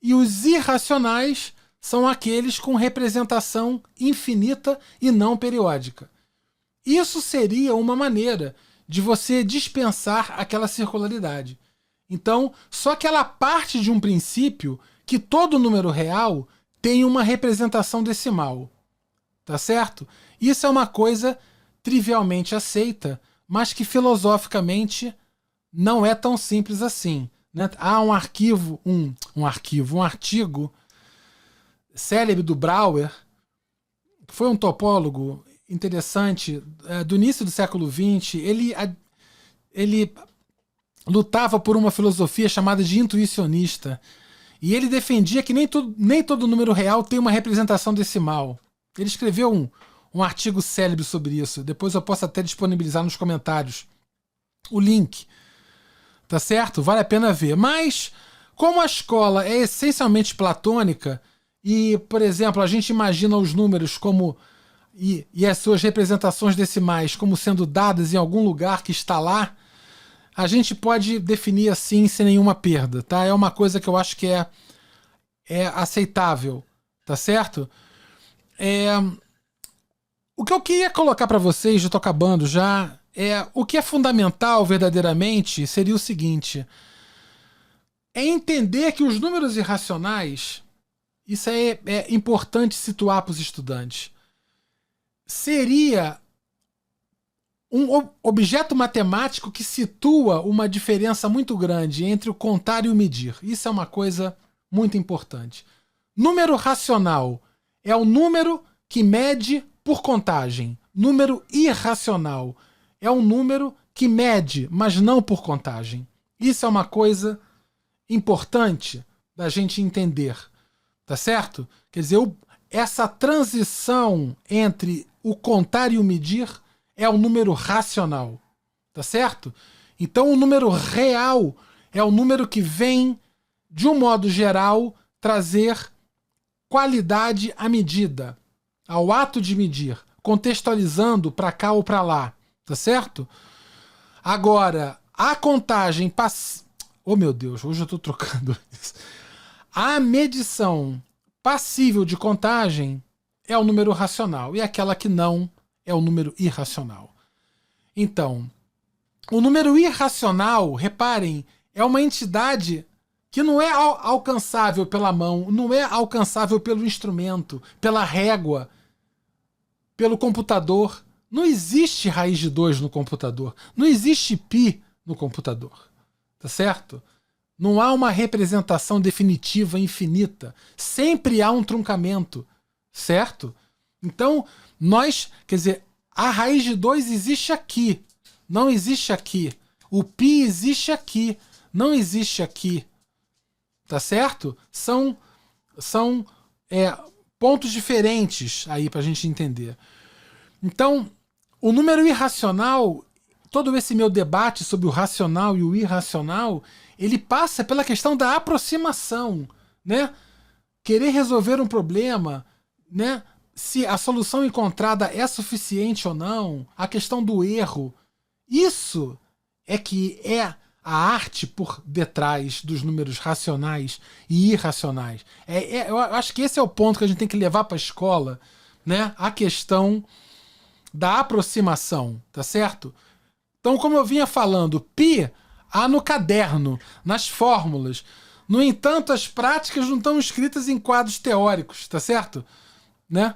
E os irracionais são aqueles com representação infinita e não periódica. Isso seria uma maneira de você dispensar aquela circularidade. Então, só que ela parte de um princípio que todo número real tem uma representação decimal. Tá certo? Isso é uma coisa trivialmente aceita, mas que filosoficamente não é tão simples assim. Né? Há um artigo célebre do Brouwer, que foi um topólogo interessante, do início do século XX. Ele lutava por uma filosofia chamada de intuicionista, e ele defendia que nem todo número real tem uma representação decimal. Ele escreveu um artigo célebre sobre isso. Depois eu posso até disponibilizar nos comentários o link. Tá certo? Vale a pena ver. Mas, como a escola é essencialmente platônica, e, por exemplo, a gente imagina os números como e as suas representações decimais como sendo dadas em algum lugar que está lá, a gente pode definir assim sem nenhuma perda, tá? É uma coisa que eu acho que é aceitável, tá certo? O que eu queria colocar para vocês, já tô acabando já, o que é fundamental verdadeiramente seria o seguinte: é entender que os números irracionais, isso é importante situar para os estudantes, seria um objeto matemático que situa uma diferença muito grande entre o contar e o medir. Isso é uma coisa muito importante. Número racional é o número que mede por contagem. Número irracional é um número que mede, mas não por contagem. Isso é uma coisa importante da gente entender. Tá certo? Quer dizer, essa transição entre o contar e o medir é o número racional. Tá certo? Então o número real é o número que vem, de um modo geral, trazer qualidade à medida, ao ato de medir, contextualizando para cá ou para lá. Tá certo? Agora, a contagem oh meu Deus, hoje eu estou trocando isso. A medição passível de contagem é o número racional, e aquela que não é o número irracional. Então, o número irracional, reparem, é uma entidade que não é alcançável pela mão, não é alcançável pelo instrumento, pela régua, pelo computador. Não existe raiz de 2 no computador. Não existe π no computador. Tá certo? Não há uma representação definitiva infinita. Sempre há um truncamento. Certo? Então, a raiz de 2 existe aqui. Não existe aqui. O π existe aqui. Não existe aqui. Tá certo? São pontos diferentes aí pra gente entender. Então, o número irracional, todo esse meu debate sobre o racional e o irracional, ele passa pela questão da aproximação, né? Querer resolver um problema, né? Se a solução encontrada é suficiente ou não, a questão do erro. Isso é que é a arte por detrás dos números racionais e irracionais. Eu acho que esse é o ponto que a gente tem que levar para a escola, né? A questão da aproximação, tá certo? Então, como eu vinha falando, π há no caderno, nas fórmulas. No entanto, as práticas não estão escritas em quadros teóricos, tá certo? Né?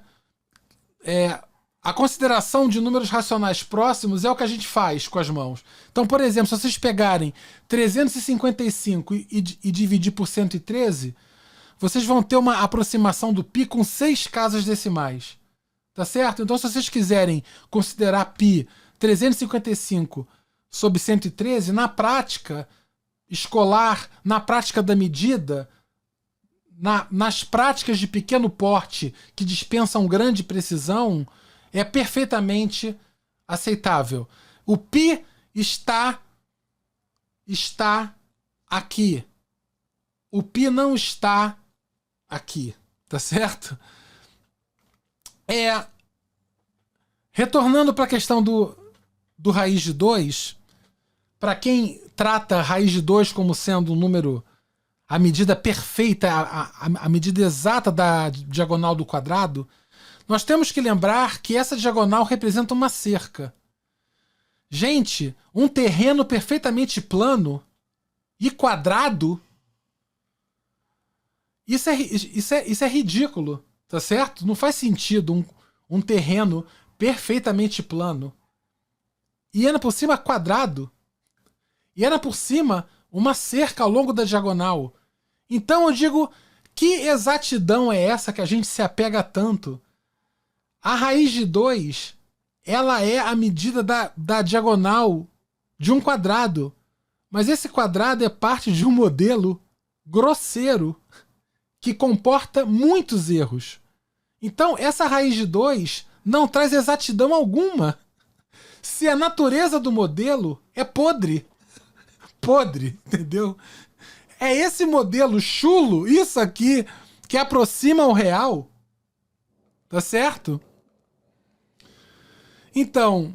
A consideração de números racionais próximos é o que a gente faz com as mãos. Então, por exemplo, se vocês pegarem 355 e dividir por 113, vocês vão ter uma aproximação do π com 6 casas decimais. Tá certo? Então, se vocês quiserem considerar π 355 sobre 113, na prática escolar, na prática da medida, nas práticas de pequeno porte que dispensam grande precisão, é perfeitamente aceitável. O π está aqui. O π não está aqui. Tá certo? Retornando para a questão do raiz de 2, para quem trata raiz de 2 como sendo um número, a medida perfeita, a medida exata da diagonal do quadrado, nós temos que lembrar que essa diagonal representa uma cerca. Gente, um terreno perfeitamente plano e quadrado, isso é ridículo, tá certo? Não faz sentido um terreno perfeitamente plano e ainda por cima quadrado e ainda por cima uma cerca ao longo da diagonal. Então eu digo, que exatidão é essa que a gente se apega tanto? A raiz de 2, ela é a medida da diagonal de um quadrado, mas esse quadrado é parte de um modelo grosseiro que comporta muitos erros. Então, essa raiz de 2 não traz exatidão alguma. Se a natureza do modelo é podre, entendeu? É esse modelo chulo, isso aqui, que aproxima o real. Tá certo? Então,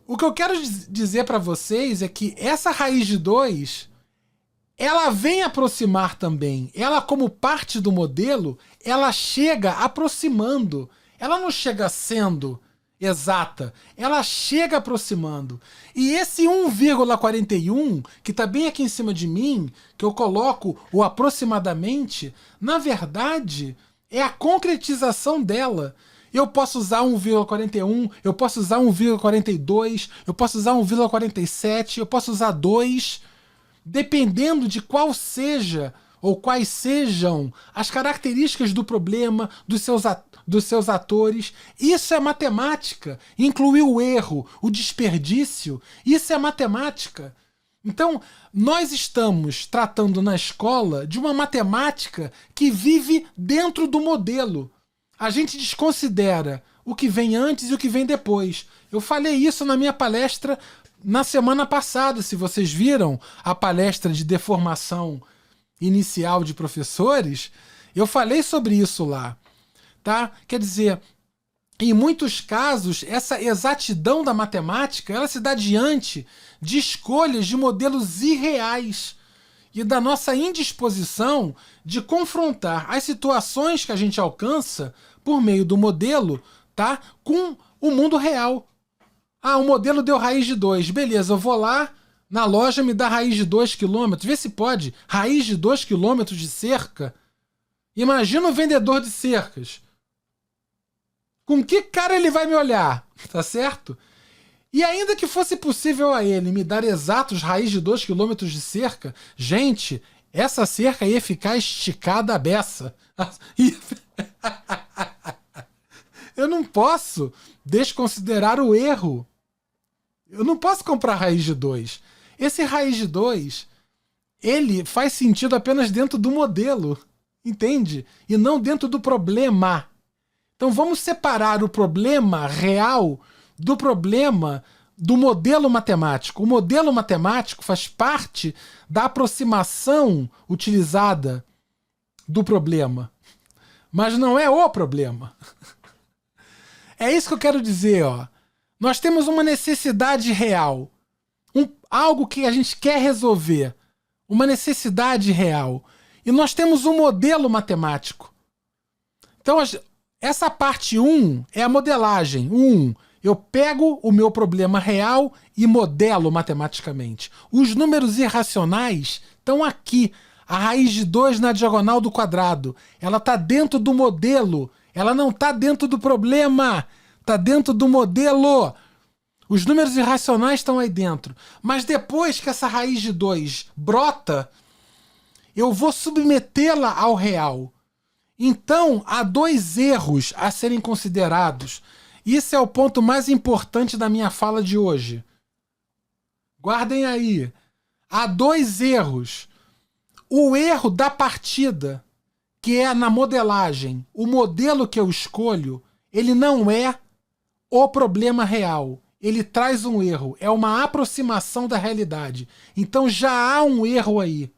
o que eu quero dizer para vocês é que essa raiz de 2, ela vem aproximar também. Ela, como parte do modelo, ela chega aproximando. Ela não chega sendo exata, ela chega aproximando. E esse 1,41, que está bem aqui em cima de mim, que eu coloco o aproximadamente, na verdade, é a concretização dela. Eu posso usar 1,41, eu posso usar 1,42, eu posso usar 1,47, eu posso usar 2, dependendo de qual seja ou quais sejam as características do problema, dos seus atores. Isso é matemática. Incluir o erro, o desperdício, isso é matemática. Então, nós estamos tratando na escola de uma matemática que vive dentro do modelo. A gente desconsidera o que vem antes e o que vem depois. Eu falei isso na minha palestra na semana passada. Se vocês viram a palestra de deformação inicial de professores, eu falei sobre isso lá. Tá? Quer dizer, em muitos casos, essa exatidão da matemática ela se dá diante de escolhas de modelos irreais e da nossa indisposição de confrontar as situações que a gente alcança por meio do modelo, tá? Com o mundo real. Ah, o modelo deu raiz de 2. Beleza, eu vou lá na loja, me dá raiz de 2 quilômetros. Vê se pode. Raiz de 2 quilômetros de cerca. Imagina o vendedor de cercas. Com que cara ele vai me olhar? Tá certo? E ainda que fosse possível a ele me dar exatos raiz de 2 quilômetros de cerca, gente, essa cerca ia ficar esticada a beça. Eu não posso desconsiderar o erro. Eu não posso comprar raiz de 2. Esse raiz de 2, ele faz sentido apenas dentro do modelo, entende? E não dentro do problema. Então vamos separar o problema real do problema do modelo matemático. O modelo matemático faz parte da aproximação utilizada do problema, mas não é o problema. É isso que eu quero dizer, ó. Nós temos uma necessidade real, algo que a gente quer resolver, uma necessidade real, e nós temos um modelo matemático. Então, essa parte 1 é a modelagem. Eu pego o meu problema real e modelo matematicamente. Os números irracionais estão aqui. A raiz de 2 na diagonal do quadrado. Ela está dentro do modelo. Ela não está dentro do problema. Está dentro do modelo. Os números irracionais estão aí dentro. Mas depois que essa raiz de 2 brota, eu vou submetê-la ao real. Então, há 2 erros a serem considerados. Isso é o ponto mais importante da minha fala de hoje. Guardem aí. Há 2 erros. O erro da partida, que é na modelagem, o modelo que eu escolho, ele não é o problema real. Ele traz um erro. É uma aproximação da realidade. Então já há um erro aí.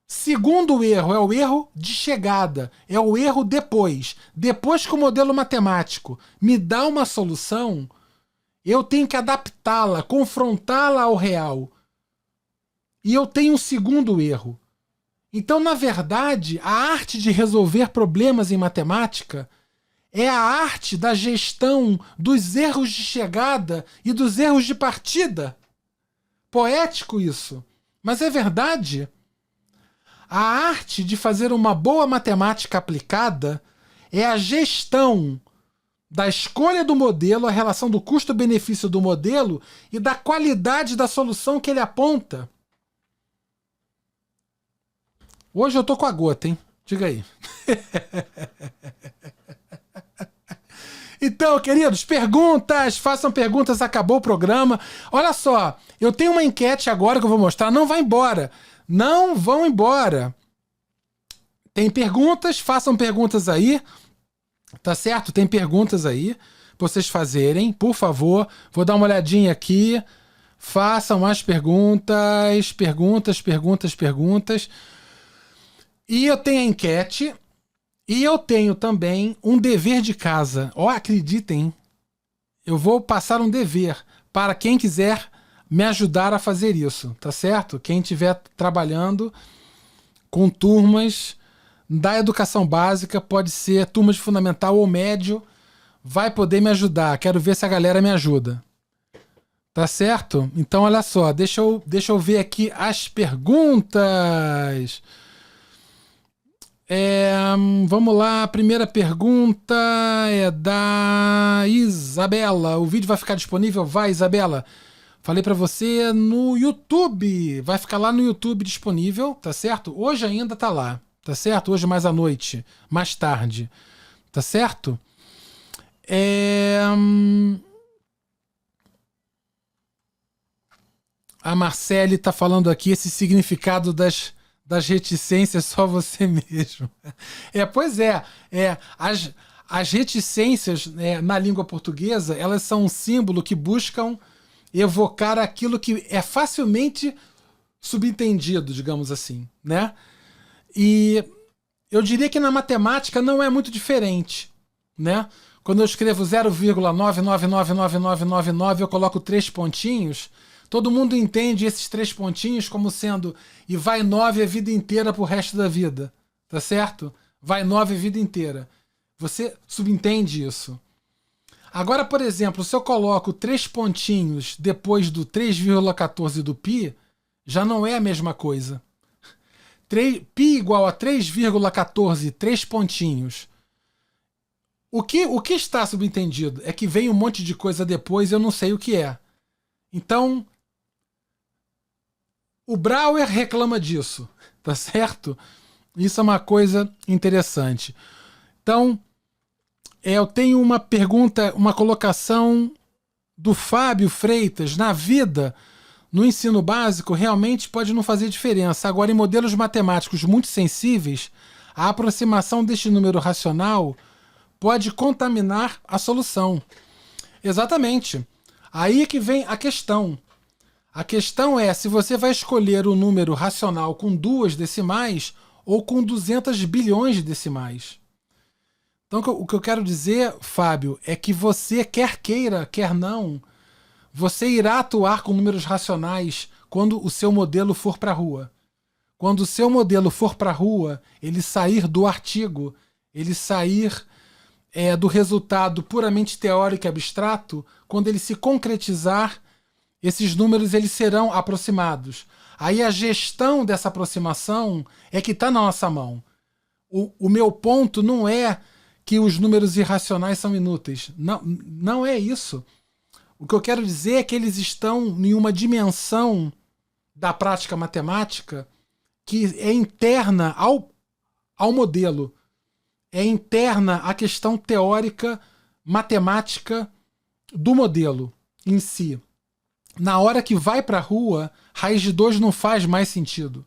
Segundo erro é o erro de chegada, é o erro depois. Depois que o modelo matemático me dá uma solução, eu tenho que adaptá-la, confrontá-la ao real. E eu tenho um segundo erro. Então, na verdade, a arte de resolver problemas em matemática é a arte da gestão dos erros de chegada e dos erros de partida. Poético isso, mas é verdade. A arte de fazer uma boa matemática aplicada é a gestão da escolha do modelo, a relação do custo-benefício do modelo e da qualidade da solução que ele aponta. Hoje eu tô com a gota, hein? Diga aí. Então, queridos, perguntas, façam perguntas, acabou o programa. Olha só, eu tenho uma enquete agora que eu vou mostrar, não vai embora. Não vão embora. Tem perguntas, façam perguntas aí. Tá certo? Tem perguntas aí pra vocês fazerem, por favor. Vou dar uma olhadinha aqui. Façam as perguntas. Perguntas. E eu tenho a enquete. E eu tenho também um dever de casa. Ó, acreditem. Eu vou passar um dever para quem quiser me ajudar a fazer isso, tá certo? Quem estiver trabalhando com turmas da educação básica, pode ser turma de fundamental ou médio, vai poder me ajudar. Quero ver se a galera me ajuda. Tá certo? Então, olha só, deixa eu ver aqui as perguntas. Vamos lá, a primeira pergunta é da Isabela. O vídeo vai ficar disponível? Vai, Isabela. Falei pra você no YouTube. Vai ficar lá no YouTube disponível, tá certo? Hoje ainda tá lá, tá certo? Hoje mais à noite, mais tarde, tá certo? A Marcele tá falando aqui esse significado das reticências só você mesmo. Pois é. As reticências na língua portuguesa, elas são um símbolo que buscam evocar aquilo que é facilmente subentendido, digamos assim, né? E eu diria que na matemática não é muito diferente, né? Quando eu escrevo 0,999999, eu coloco 3 pontinhos, todo mundo entende esses 3 pontinhos como sendo e vai 9 a vida inteira pro resto da vida, tá certo? Vai 9 a vida inteira. Você subentende isso. Agora, por exemplo, se eu coloco 3 pontinhos depois do 3,14 do π, já não é a mesma coisa. Π igual a 3,14, 3 pontinhos. O que está subentendido é que vem um monte de coisa depois e eu não sei o que é. Então, o Brouwer reclama disso, tá certo? Isso é uma coisa interessante. Então, eu tenho uma pergunta, uma colocação do Fábio Freitas. Na vida, no ensino básico, realmente pode não fazer diferença. Agora, em modelos matemáticos muito sensíveis, a aproximação deste número racional pode contaminar a solução. Exatamente. Aí que vem a questão. A questão é se você vai escolher o número racional com 2 decimais ou com 200 bilhões de decimais. Então, o que eu quero dizer, Fábio, é que você, quer queira, quer não, você irá atuar com números racionais quando o seu modelo for para a rua. Quando o seu modelo for para a rua, ele sair do artigo, ele sair do resultado puramente teórico e abstrato, quando ele se concretizar, esses números eles serão aproximados. Aí a gestão dessa aproximação é que está na nossa mão. O meu ponto não é que os números irracionais são inúteis. Não, não é isso. O que eu quero dizer é que eles estão em uma dimensão da prática matemática que é interna ao modelo. É interna à questão teórica, matemática do modelo em si. Na hora que vai para a rua, raiz de 2 não faz mais sentido.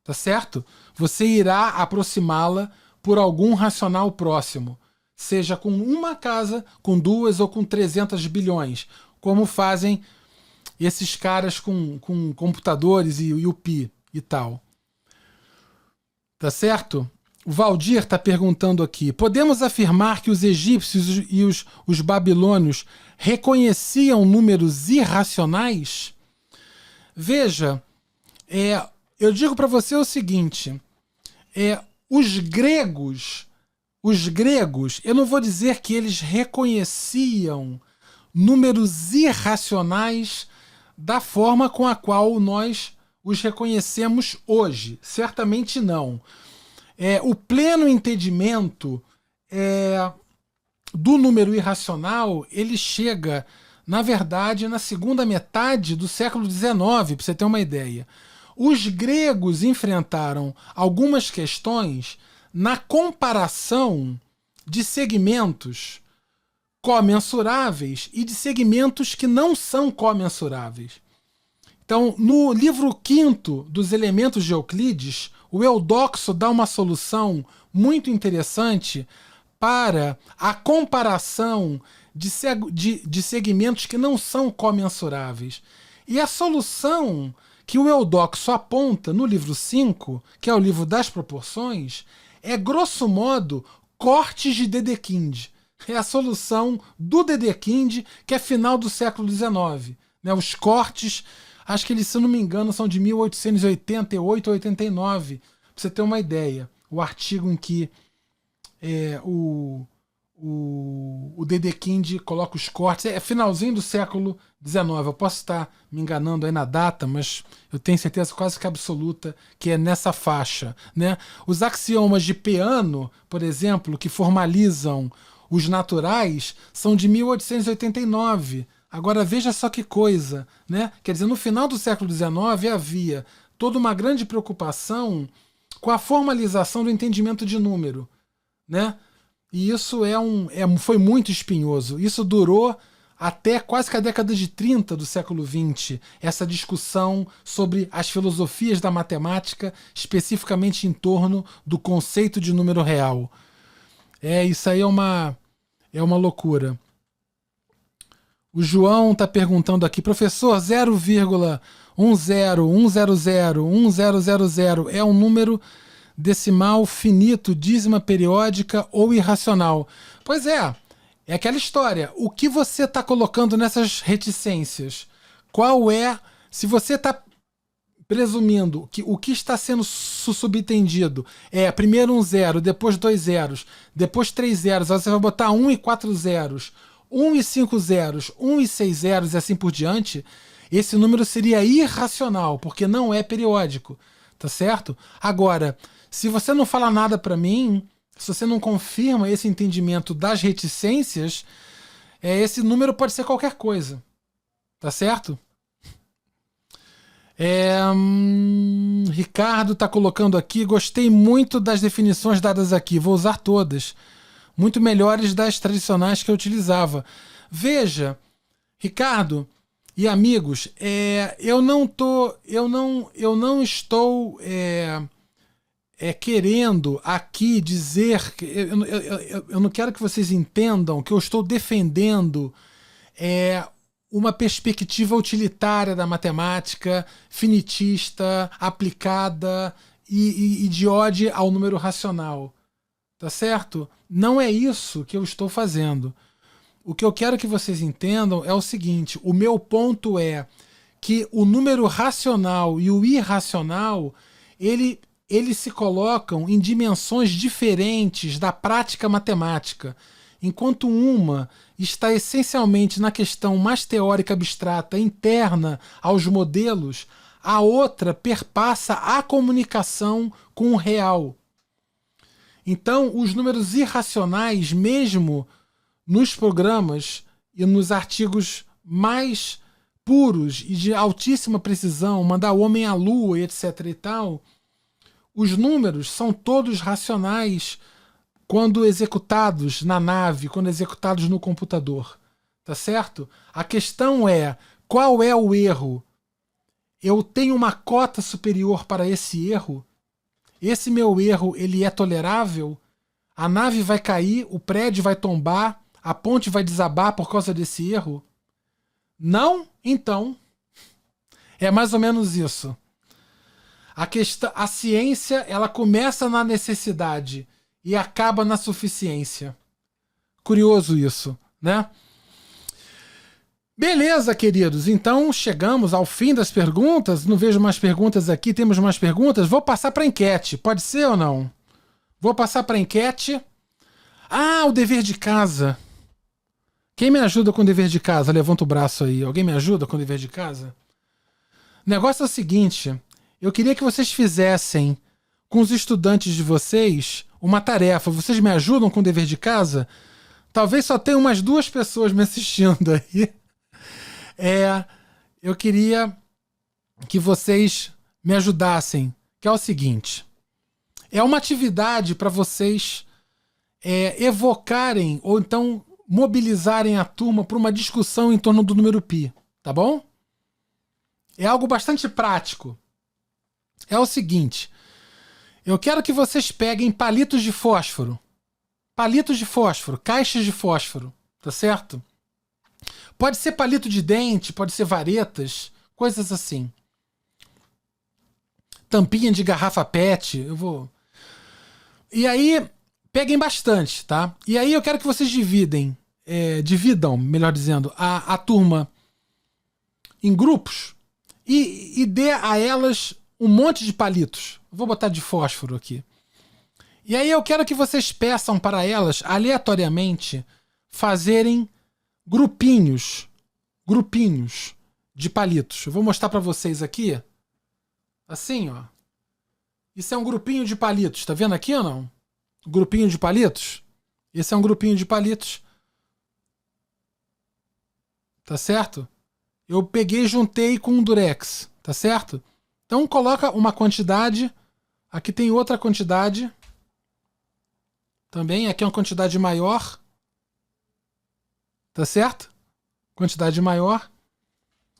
Tá certo? Você irá aproximá-la por algum racional próximo. Seja com uma casa, com 2 ou com 300 bilhões. Como fazem esses caras com computadores e o pi e tal. Tá certo? O Valdir está perguntando aqui. Podemos afirmar que os egípcios e os babilônios reconheciam números irracionais? Veja, eu digo para você o seguinte. Os gregos, eu não vou dizer que eles reconheciam números irracionais da forma com a qual nós os reconhecemos hoje. Certamente não. O pleno entendimento do número irracional, ele chega, na verdade, na segunda metade do século XIX, para você ter uma ideia. Os gregos enfrentaram algumas questões na comparação de segmentos comensuráveis e de segmentos que não são comensuráveis. Então, no livro 5º dos Elementos de Euclides, o Eudoxo dá uma solução muito interessante para a comparação de segmentos que não são comensuráveis. E a solução que o Eudoxo aponta no livro 5, que é o livro das proporções, é, grosso modo, cortes de Dedekind. É a solução do Dedekind, que é final do século XIX. Os cortes, acho que eles, se eu não me engano, são de 1888 ou 89, para você ter uma ideia. O artigo em que o Dedekind coloca os cortes, é finalzinho do século XIX. Eu posso estar me enganando aí na data, mas eu tenho certeza quase que absoluta que é nessa faixa. Os axiomas de Peano, por exemplo, que formalizam os naturais, são de 1889. Agora veja só que coisa, Quer dizer, no final do século XIX havia toda uma grande preocupação com a formalização do entendimento de número, E isso foi muito espinhoso. Isso durou até quase que a década de 30 do século XX, essa discussão sobre as filosofias da matemática, especificamente em torno do conceito de número real. Isso aí é uma loucura. O João está perguntando aqui, professor, 0,10100100 é um número decimal finito, dízima periódica ou irracional? Pois é aquela história. O que você está colocando nessas reticências? Qual é, se você está presumindo que o que está sendo subentendido é primeiro um zero, depois 2 zeros, depois 3 zeros, aí você vai botar 1 e 4 zeros, 1 e 5 zeros, 1 e 6 zeros e assim por diante, esse número seria irracional, porque não é periódico, tá certo? Agora, se você não fala nada para mim, se você não confirma esse entendimento das reticências, esse número pode ser qualquer coisa, tá certo? Ricardo está colocando aqui, gostei muito das definições dadas aqui, vou usar todas, muito melhores das tradicionais que eu utilizava. Veja, Ricardo e amigos, eu não estou querendo aqui dizer, eu não quero que vocês entendam que eu estou defendendo uma perspectiva utilitária da matemática, finitista, aplicada e de ode ao número racional. Tá certo? Não é isso que eu estou fazendo. O que eu quero que vocês entendam é o seguinte: o meu ponto é que o número racional e o irracional, eles se colocam em dimensões diferentes da prática matemática. Enquanto uma está essencialmente na questão mais teórica abstrata interna aos modelos, a outra perpassa a comunicação com o real. Então, os números irracionais, mesmo nos programas e nos artigos mais puros e de altíssima precisão, mandar o homem à lua e etc. e tal, os números são todos racionais quando executados na nave, quando executados no computador. Tá certo? A questão é, qual é o erro? Eu tenho uma cota superior para esse erro? Esse meu erro, ele é tolerável? A nave vai cair, o prédio vai tombar, a ponte vai desabar por causa desse erro? Não? Então, é mais ou menos isso. A ciência, ela começa na necessidade e acaba na suficiência. Curioso isso, né? Beleza, queridos. Então chegamos ao fim das perguntas. Não vejo mais perguntas aqui. Temos mais perguntas? Vou passar para a enquete. Pode ser ou não? Vou passar para a enquete. Ah, o dever de casa. Quem me ajuda com o dever de casa? Levanta o braço aí. Alguém me ajuda com o dever de casa? O negócio é o seguinte. Eu queria que vocês fizessem com os estudantes de vocês uma tarefa. Vocês me ajudam com o dever de casa? Talvez só tenha umas 2 pessoas me assistindo aí. Eu queria que vocês me ajudassem, que é o seguinte. É uma atividade para vocês evocarem ou então mobilizarem a turma para uma discussão em torno do número π, tá bom? É algo bastante prático. É o seguinte, eu quero que vocês peguem palitos de fósforo, caixas de fósforo, tá certo? Pode ser palito de dente, pode ser varetas, coisas assim. Tampinha de garrafa PET, E aí, peguem bastante, tá? E aí eu quero que vocês dividam, melhor dizendo, a turma em grupos e dê a elas um monte de palitos. Vou botar de fósforo aqui. E aí eu quero que vocês peçam para elas, aleatoriamente, fazerem grupinhos de palitos. Eu vou mostrar para vocês aqui. Assim, ó. Isso é um grupinho de palitos. Tá vendo aqui ou não? Grupinho de palitos. Esse é um grupinho de palitos. Tá certo? Eu peguei e juntei com um durex. Tá certo? Então coloca uma quantidade. Aqui tem outra quantidade. Também. Aqui é uma quantidade maior. Tá certo? Quantidade maior.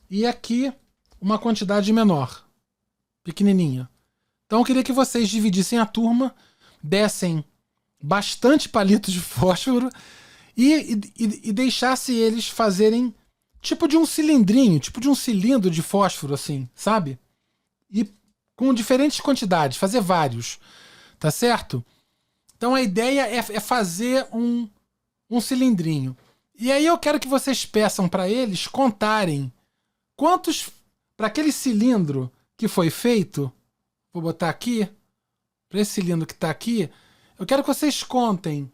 E aqui uma quantidade menor. Pequenininha. Então eu queria que vocês dividissem a turma, dessem bastante palitos de fósforo e deixassem eles fazerem tipo de um cilindrinho, tipo de um cilindro de fósforo, assim, sabe? E com diferentes quantidades, fazer vários. Tá certo? Então a ideia é fazer um cilindrinho. E aí eu quero que vocês peçam para eles contarem quantos, para aquele cilindro que foi feito, vou botar aqui, para esse cilindro que está aqui, eu quero que vocês contem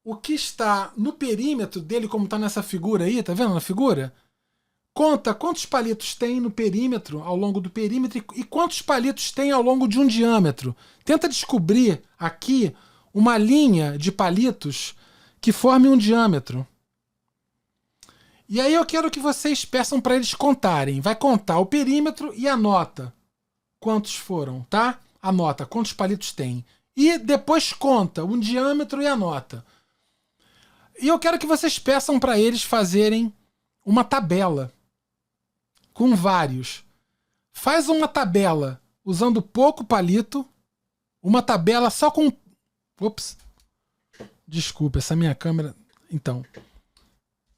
o que está no perímetro dele, como está nessa figura aí, tá vendo na figura? Conta quantos palitos tem no perímetro, ao longo do perímetro, e quantos palitos tem ao longo de um diâmetro. Tenta descobrir aqui uma linha de palitos que forme um diâmetro. E aí eu quero que vocês peçam para eles contarem. Vai contar o perímetro e anota quantos foram, tá? Anota quantos palitos tem. E depois conta um diâmetro e anota. E eu quero que vocês peçam para eles fazerem uma tabela com vários. Faz uma tabela usando pouco palito, uma tabela só com... Ops. Desculpa, essa minha câmera... Então,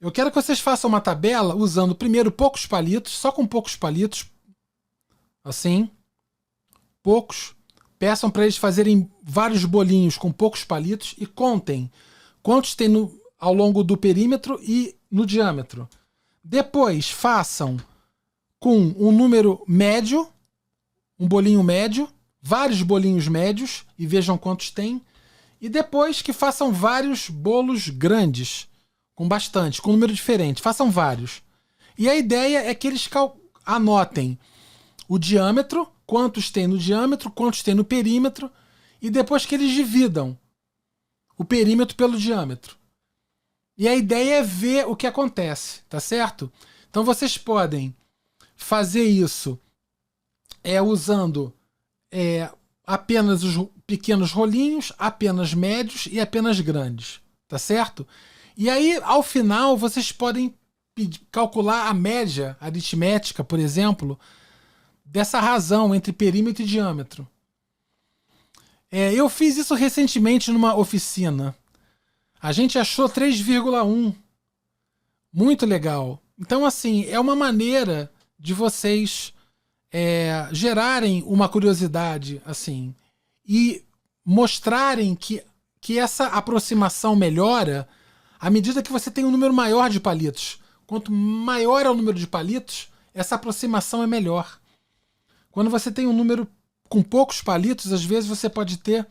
eu quero que vocês façam uma tabela usando primeiro poucos palitos, só com poucos palitos. Assim. Poucos. Peçam para eles fazerem vários bolinhos com poucos palitos e contem quantos tem ao longo do perímetro e no diâmetro. Depois façam com um número médio, um bolinho médio, vários bolinhos médios e vejam quantos tem. E depois que façam vários bolos grandes, com bastante, com um número diferente. Façam vários. E a ideia é que eles anotem o diâmetro, quantos tem no diâmetro, quantos tem no perímetro, e depois que eles dividam o perímetro pelo diâmetro. E a ideia é ver o que acontece, tá certo? Então vocês podem fazer isso usando apenas os pequenos rolinhos, apenas médios e apenas grandes, tá certo? E aí, ao final, vocês podem calcular a média aritmética, por exemplo, dessa razão entre perímetro e diâmetro. Eu fiz isso recentemente numa oficina. A gente achou 3,1. Muito legal. Então, assim, é uma maneira de vocês gerarem uma curiosidade, assim, e mostrarem que essa aproximação melhora à medida que você tem um número maior de palitos. Quanto maior é o número de palitos, essa aproximação é melhor. Quando você tem um número com poucos palitos, às vezes você pode ter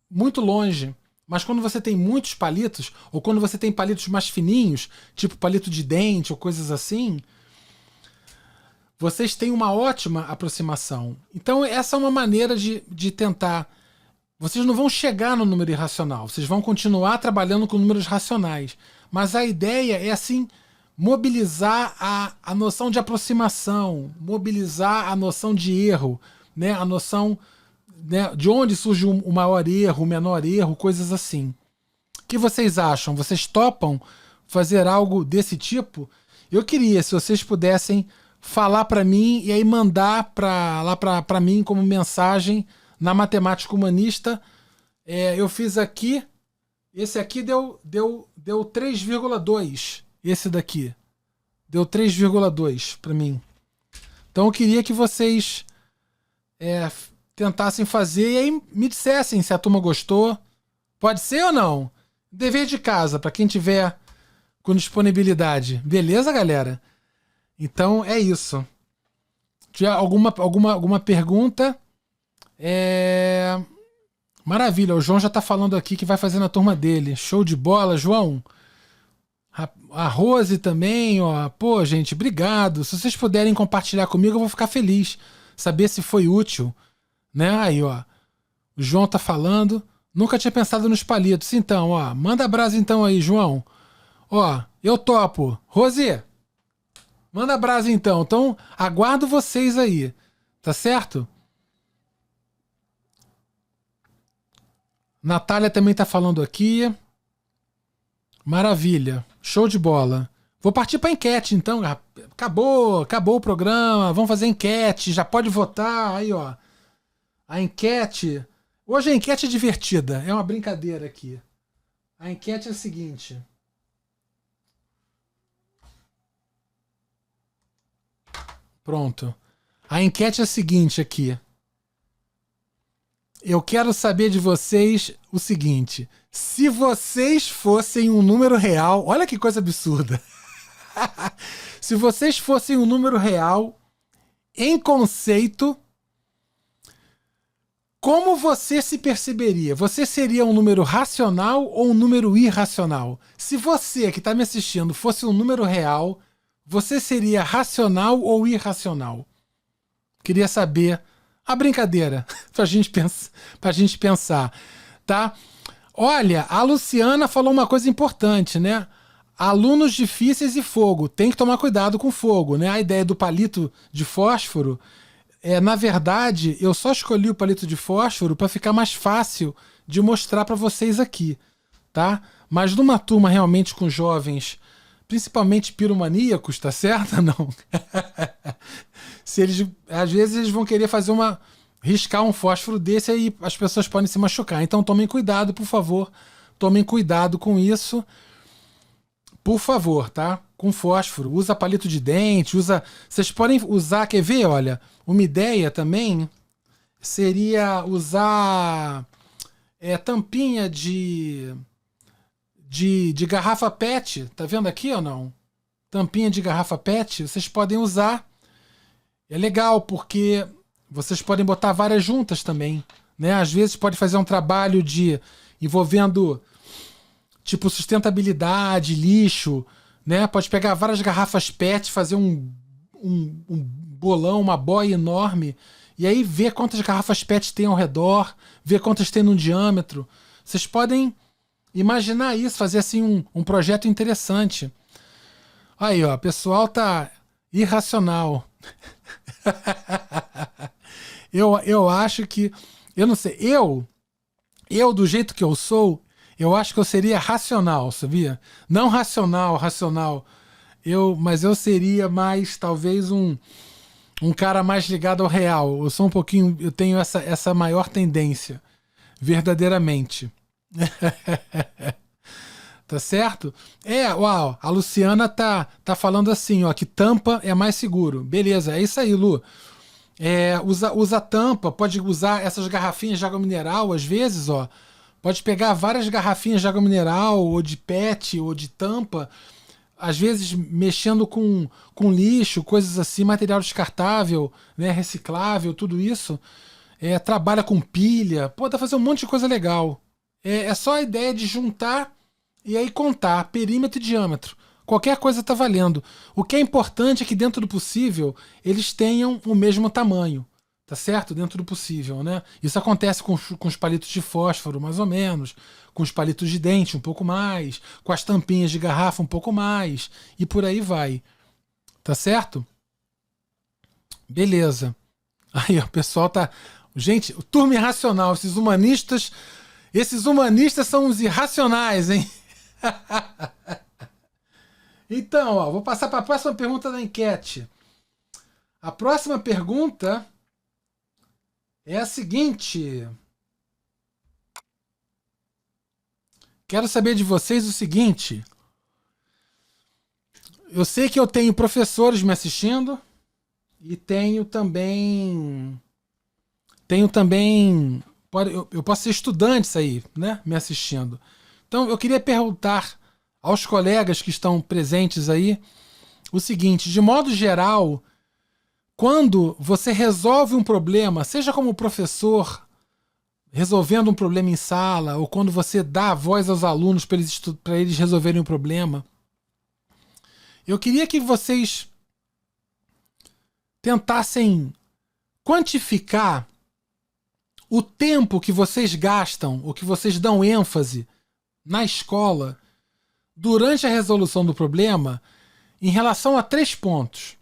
muito longe. Mas quando você tem muitos palitos, ou quando você tem palitos mais fininhos, tipo palito de dente ou coisas assim, vocês têm uma ótima aproximação. Então essa é uma maneira de tentar... Vocês não vão chegar no número irracional, vocês vão continuar trabalhando com números racionais. Mas a ideia é, assim, mobilizar a noção de aproximação, mobilizar a noção de erro, né? A noção, né, de onde surge o maior erro, o menor erro, coisas assim. O que vocês acham? Vocês topam fazer algo desse tipo? Eu queria, se vocês pudessem falar para mim e aí mandar para mim como mensagem na Matemática Humanista. Eu fiz aqui, esse aqui deu 3,2. Esse daqui deu 3,2 para mim. Então eu queria que vocês tentassem fazer e aí me dissessem se a turma gostou. Pode ser ou não? Dever de casa, para quem tiver com disponibilidade. Beleza, galera? Então é isso. Tiver alguma pergunta? Maravilha, o João já tá falando aqui que vai fazer na turma dele. Show de bola, João. A Rose também, ó. Pô, gente, obrigado. Se vocês puderem compartilhar comigo, eu vou ficar feliz. Saber se foi útil, né? Aí, ó. O João tá falando. Nunca tinha pensado nos palitos. Então, ó. Manda abraço então aí, João. Ó, eu topo. Rose, manda abraço então. Então, aguardo vocês aí. Tá certo? Natália também tá falando aqui. Maravilha. Show de bola. Vou partir para enquete, então. Acabou o programa. Vamos fazer enquete. Já pode votar. Aí, ó. A enquete. Hoje a enquete é divertida. É uma brincadeira aqui. A enquete é a seguinte. Pronto. A enquete é a seguinte aqui. Eu quero saber de vocês o seguinte: se vocês fossem um número real, olha que coisa absurda. Se vocês fossem um número real em conceito, Como você se perceberia? Você seria um número racional ou um número irracional? Se você que está me assistindo fosse um número real, você seria racional ou irracional? Queria saber a brincadeira pra gente pensar, tá? Olha, a Luciana falou uma coisa importante, né? Alunos difíceis e fogo. Tem que tomar cuidado com fogo, né? A ideia do palito de fósforo na verdade, eu só escolhi o palito de fósforo para ficar mais fácil de mostrar para vocês aqui, tá? Mas numa turma realmente com jovens, principalmente piromaníacos, tá certo? Não. Se eles, às vezes eles vão querer fazer riscar um fósforo desse, aí as pessoas podem se machucar. Então tomem cuidado, por favor. Tomem cuidado com isso. Por favor, tá? Com fósforo. Usa palito de dente, vocês podem usar, quer ver? Olha, uma ideia também seria usar tampinha de garrafa PET. Tá vendo aqui ou não? Tampinha de garrafa PET, vocês podem usar. É legal, porque vocês podem botar várias juntas também, né? Às vezes pode fazer um trabalho envolvendo tipo sustentabilidade, lixo, né? Pode pegar várias garrafas PET, fazer um bolão, uma boia enorme, e aí ver quantas garrafas PET tem ao redor, ver quantas tem no diâmetro. Vocês podem imaginar isso, fazer assim um projeto interessante. Aí, ó, o pessoal tá irracional. Eu acho que, eu não sei, eu do jeito que eu sou, eu acho que eu seria racional, sabia? Não racional. Mas eu seria mais, talvez, um cara mais ligado ao real. Eu sou eu tenho essa maior tendência, verdadeiramente. Tá certo? Uau, a Luciana tá falando assim, ó, que tampa é mais seguro. Beleza, é isso aí, Lu. Usa tampa, pode usar essas garrafinhas de água mineral, às vezes, ó. Pode pegar várias garrafinhas de água mineral, ou de PET, ou de tampa, às vezes mexendo com lixo, coisas assim, material descartável, né, reciclável, tudo isso. Trabalha com pilha, dá pra fazer um monte de coisa legal. É só a ideia de juntar e aí contar perímetro e diâmetro. Qualquer coisa tá valendo. O que é importante é que dentro do possível eles tenham o mesmo tamanho. Tá certo? Dentro do possível, né? Isso acontece com os palitos de fósforo, mais ou menos, com os palitos de dente, um pouco mais, com as tampinhas de garrafa, um pouco mais, e por aí vai. Tá certo? Beleza. Aí, ó, o pessoal tá... Gente, turma irracional, esses humanistas são os irracionais, hein? Então, ó, vou passar para a próxima pergunta da enquete. A próxima pergunta é a seguinte. Quero saber de vocês o seguinte. Eu sei que eu tenho professores me assistindo e tenho também eu posso ser estudantes aí, né, me assistindo. Então eu queria perguntar aos colegas que estão presentes aí o seguinte: de modo geral, quando você resolve um problema, seja como professor resolvendo um problema em sala, ou quando você dá a voz aos alunos para eles resolverem um problema, eu queria que vocês tentassem quantificar o tempo que vocês gastam, ou que vocês dão ênfase na escola durante a resolução do problema em relação a 3 pontos.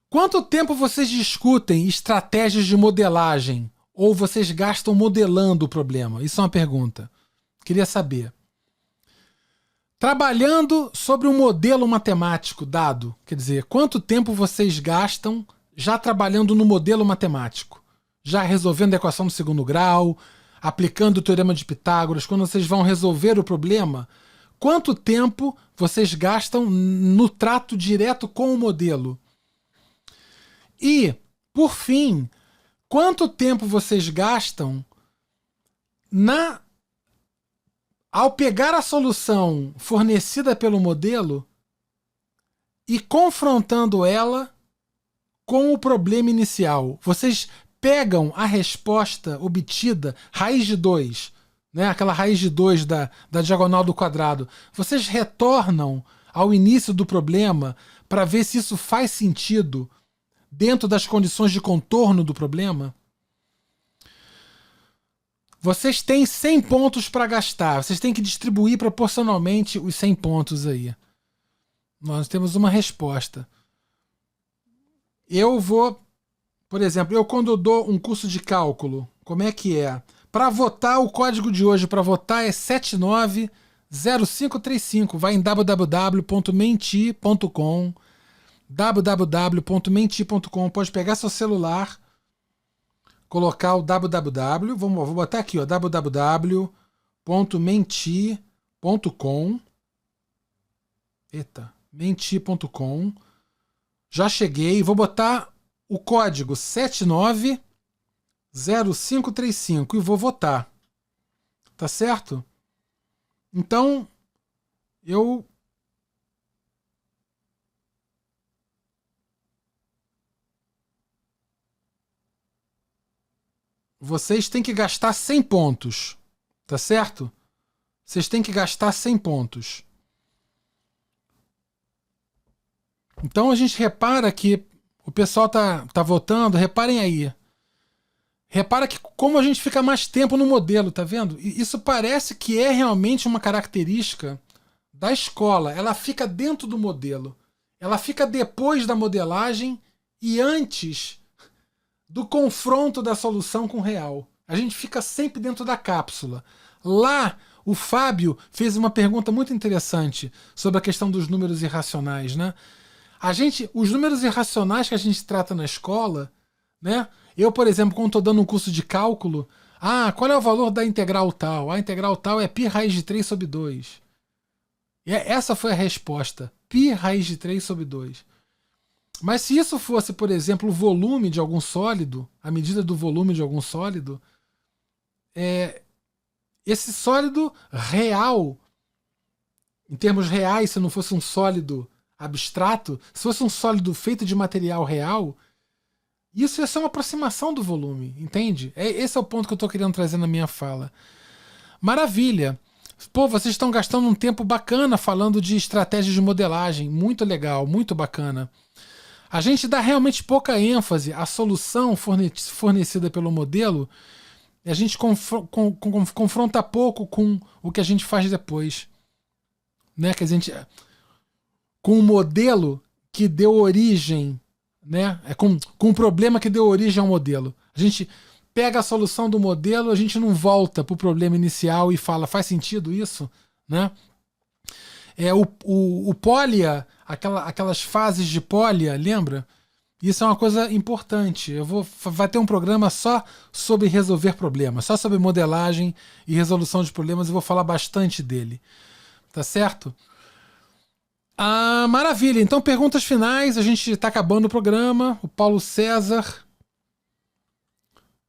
Quanto tempo vocês discutem estratégias de modelagem ou vocês gastam modelando o problema? Isso é uma pergunta. Queria saber. Trabalhando sobre um modelo matemático dado, quer dizer, quanto tempo vocês gastam já trabalhando no modelo matemático? Já resolvendo a equação do segundo grau, aplicando o teorema de Pitágoras, quando vocês vão resolver o problema, quanto tempo vocês gastam no trato direto com o modelo? E, por fim, quanto tempo vocês gastam ao pegar a solução fornecida pelo modelo e confrontando ela com o problema inicial? Vocês pegam a resposta obtida, raiz de 2, né? Aquela raiz de 2 da diagonal do quadrado, vocês retornam ao início do problema para ver se isso faz sentido dentro das condições de contorno do problema? Vocês têm 100 pontos para gastar. Vocês têm que distribuir proporcionalmente os 100 pontos aí. Nós temos uma resposta. Eu vou, por exemplo, quando eu dou um curso de cálculo, como é que é? Para votar, o código de hoje para votar é 790535. Vai em www.menti.com. www.menti.com. Pode pegar seu celular, colocar o www, vou botar aqui, ó, www.menti.com. Eita, menti.com. Já cheguei, vou botar o código 790535 e vou votar. Tá certo? Então, vocês têm que gastar 100 pontos, tá certo? Vocês têm que gastar 100 pontos. Então a gente repara que o pessoal tá votando, reparem aí. Repara que como a gente fica mais tempo no modelo, tá vendo? E isso parece que é realmente uma característica da escola. Ela fica dentro do modelo. Ela fica depois da modelagem e antes do confronto da solução com o real. A gente fica sempre dentro da cápsula. Lá, o Fábio fez uma pergunta muito interessante sobre a questão dos números irracionais, né? Os números irracionais que a gente trata na escola, né? Eu, por exemplo, quando estou dando um curso de cálculo, qual é o valor da integral tal? A integral tal é π raiz de 3 sobre 2. Essa foi a resposta. Π raiz de 3 sobre 2. Mas se isso fosse, por exemplo, o volume de algum sólido, a medida do volume de algum sólido, esse sólido real, em termos reais, se não fosse um sólido abstrato, se fosse um sólido feito de material real, isso ia ser uma aproximação do volume, entende? Esse é o ponto que eu estou querendo trazer na minha fala. Maravilha! Pô, vocês estão gastando um tempo bacana falando de estratégias de modelagem, muito legal, muito bacana. A gente dá realmente pouca ênfase à solução fornecida pelo modelo e a gente confronta pouco com o que a gente faz depois. Né? Que a gente, com o modelo que deu origem, né? Com o problema que deu origem ao modelo. A gente pega a solução do modelo, a gente não volta para o problema inicial e fala, faz sentido isso? Né? O Polya, aquelas fases de Polya, lembra? Isso é uma coisa importante. Vai ter um programa só sobre resolver problemas, só sobre modelagem e resolução de problemas, eu vou falar bastante dele. Tá certo? Maravilha. Então, perguntas finais. A gente está acabando o programa. O Paulo César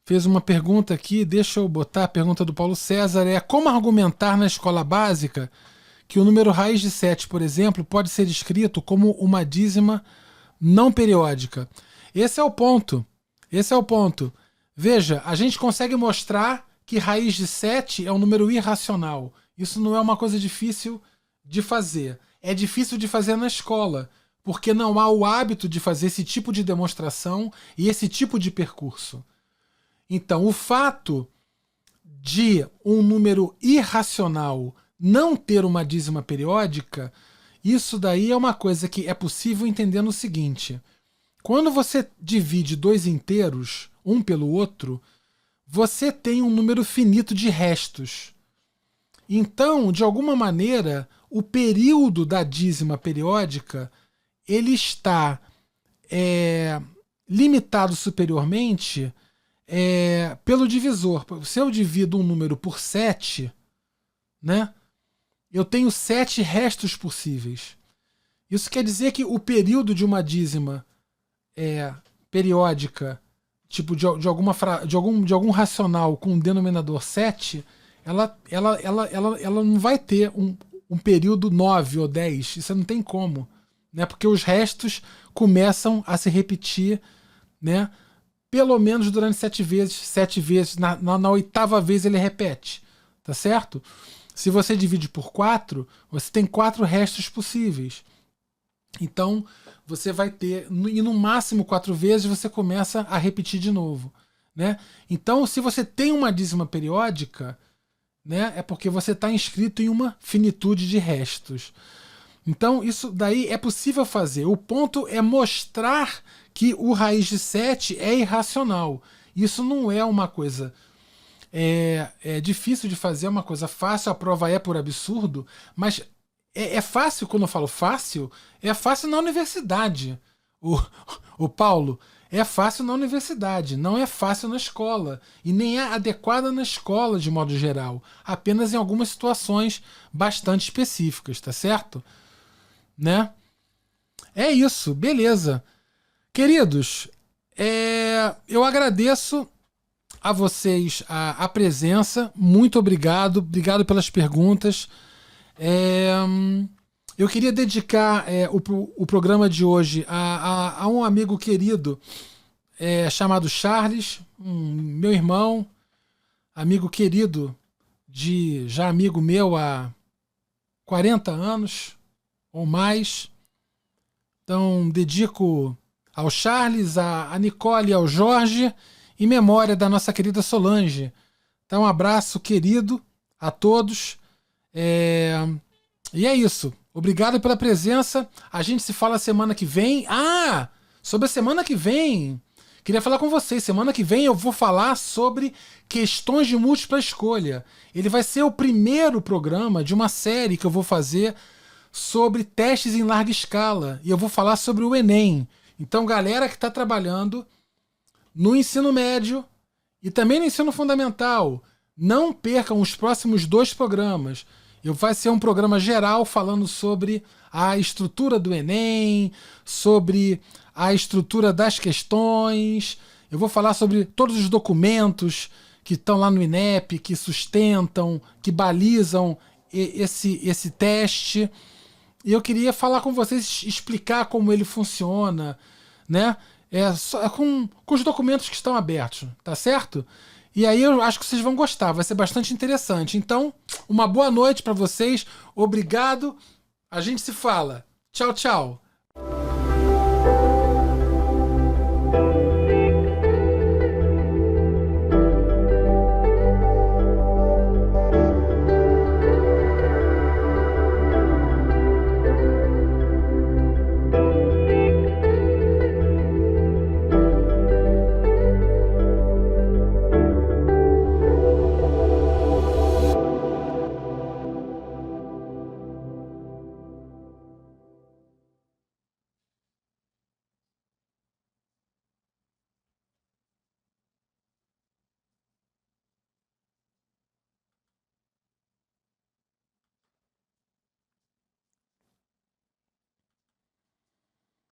fez uma pergunta aqui. Deixa eu botar a pergunta do Paulo César. Como argumentar na escola básica que o número raiz de 7, por exemplo, pode ser escrito como uma dízima não periódica? Esse é o ponto. Veja, a gente consegue mostrar que raiz de 7 é um número irracional. Isso não é uma coisa difícil de fazer. É difícil de fazer na escola, porque não há o hábito de fazer esse tipo de demonstração e esse tipo de percurso. Então, o fato de um número irracional não ter uma dízima periódica, isso daí é uma coisa que é possível entender no seguinte: quando você divide dois inteiros, um pelo outro, você tem um número finito de restos. Então, de alguma maneira, o período da dízima periódica ele está limitado superiormente pelo divisor. Se eu divido um número por 7, né, eu tenho 7 restos possíveis. Isso quer dizer que o período de uma dízima periódica, tipo de algum racional com um denominador 7, ela não vai ter um período 9 ou 10. Isso não tem como, né? Porque os restos começam a se repetir, né, pelo menos durante 7 vezes. 7 vezes, na oitava vez ele repete, tá certo? Se você divide por 4, você tem 4 restos possíveis. Então, você vai ter, e no máximo 4 vezes você começa a repetir de novo, né? Então, se você tem uma dízima periódica, né, é porque você está inscrito em uma finitude de restos. Então, isso daí é possível fazer. O ponto é mostrar que o raiz de 7 é irracional. Isso não é uma coisa difícil de fazer, é uma coisa fácil, a prova é por absurdo, mas é fácil, quando eu falo fácil, é fácil na universidade. O Paulo, é fácil na universidade, não é fácil na escola. E nem é adequada na escola de modo geral. Apenas em algumas situações bastante específicas, tá certo? Né? É isso, beleza. Queridos, eu agradeço a vocês a presença. Muito obrigado. Obrigado pelas perguntas. Eu queria dedicar o programa de hoje a um amigo querido chamado Charles, meu irmão, amigo querido, já amigo meu há 40 anos ou mais. Então, dedico ao Charles, a Nicole e ao Jorge, em memória da nossa querida Solange. Então, um abraço querido a todos. E é isso. Obrigado pela presença. A gente se fala semana que vem. Sobre a semana que vem. Queria falar com vocês. Semana que vem eu vou falar sobre questões de múltipla escolha. Ele vai ser o primeiro programa de uma série que eu vou fazer sobre testes em larga escala. E eu vou falar sobre o Enem. Então, galera que está trabalhando no ensino médio e também no ensino fundamental, não percam os próximos 2 programas. Vai ser um programa geral falando sobre a estrutura do Enem, sobre a estrutura das questões. Eu vou falar sobre todos os documentos que estão lá no INEP, que sustentam, que balizam esse teste. E eu queria falar com vocês, explicar como ele funciona, né? Com os documentos que estão abertos, tá certo? E aí eu acho que vocês vão gostar, vai ser bastante interessante. Então, uma boa noite para vocês, obrigado, a gente se fala. Tchau, tchau.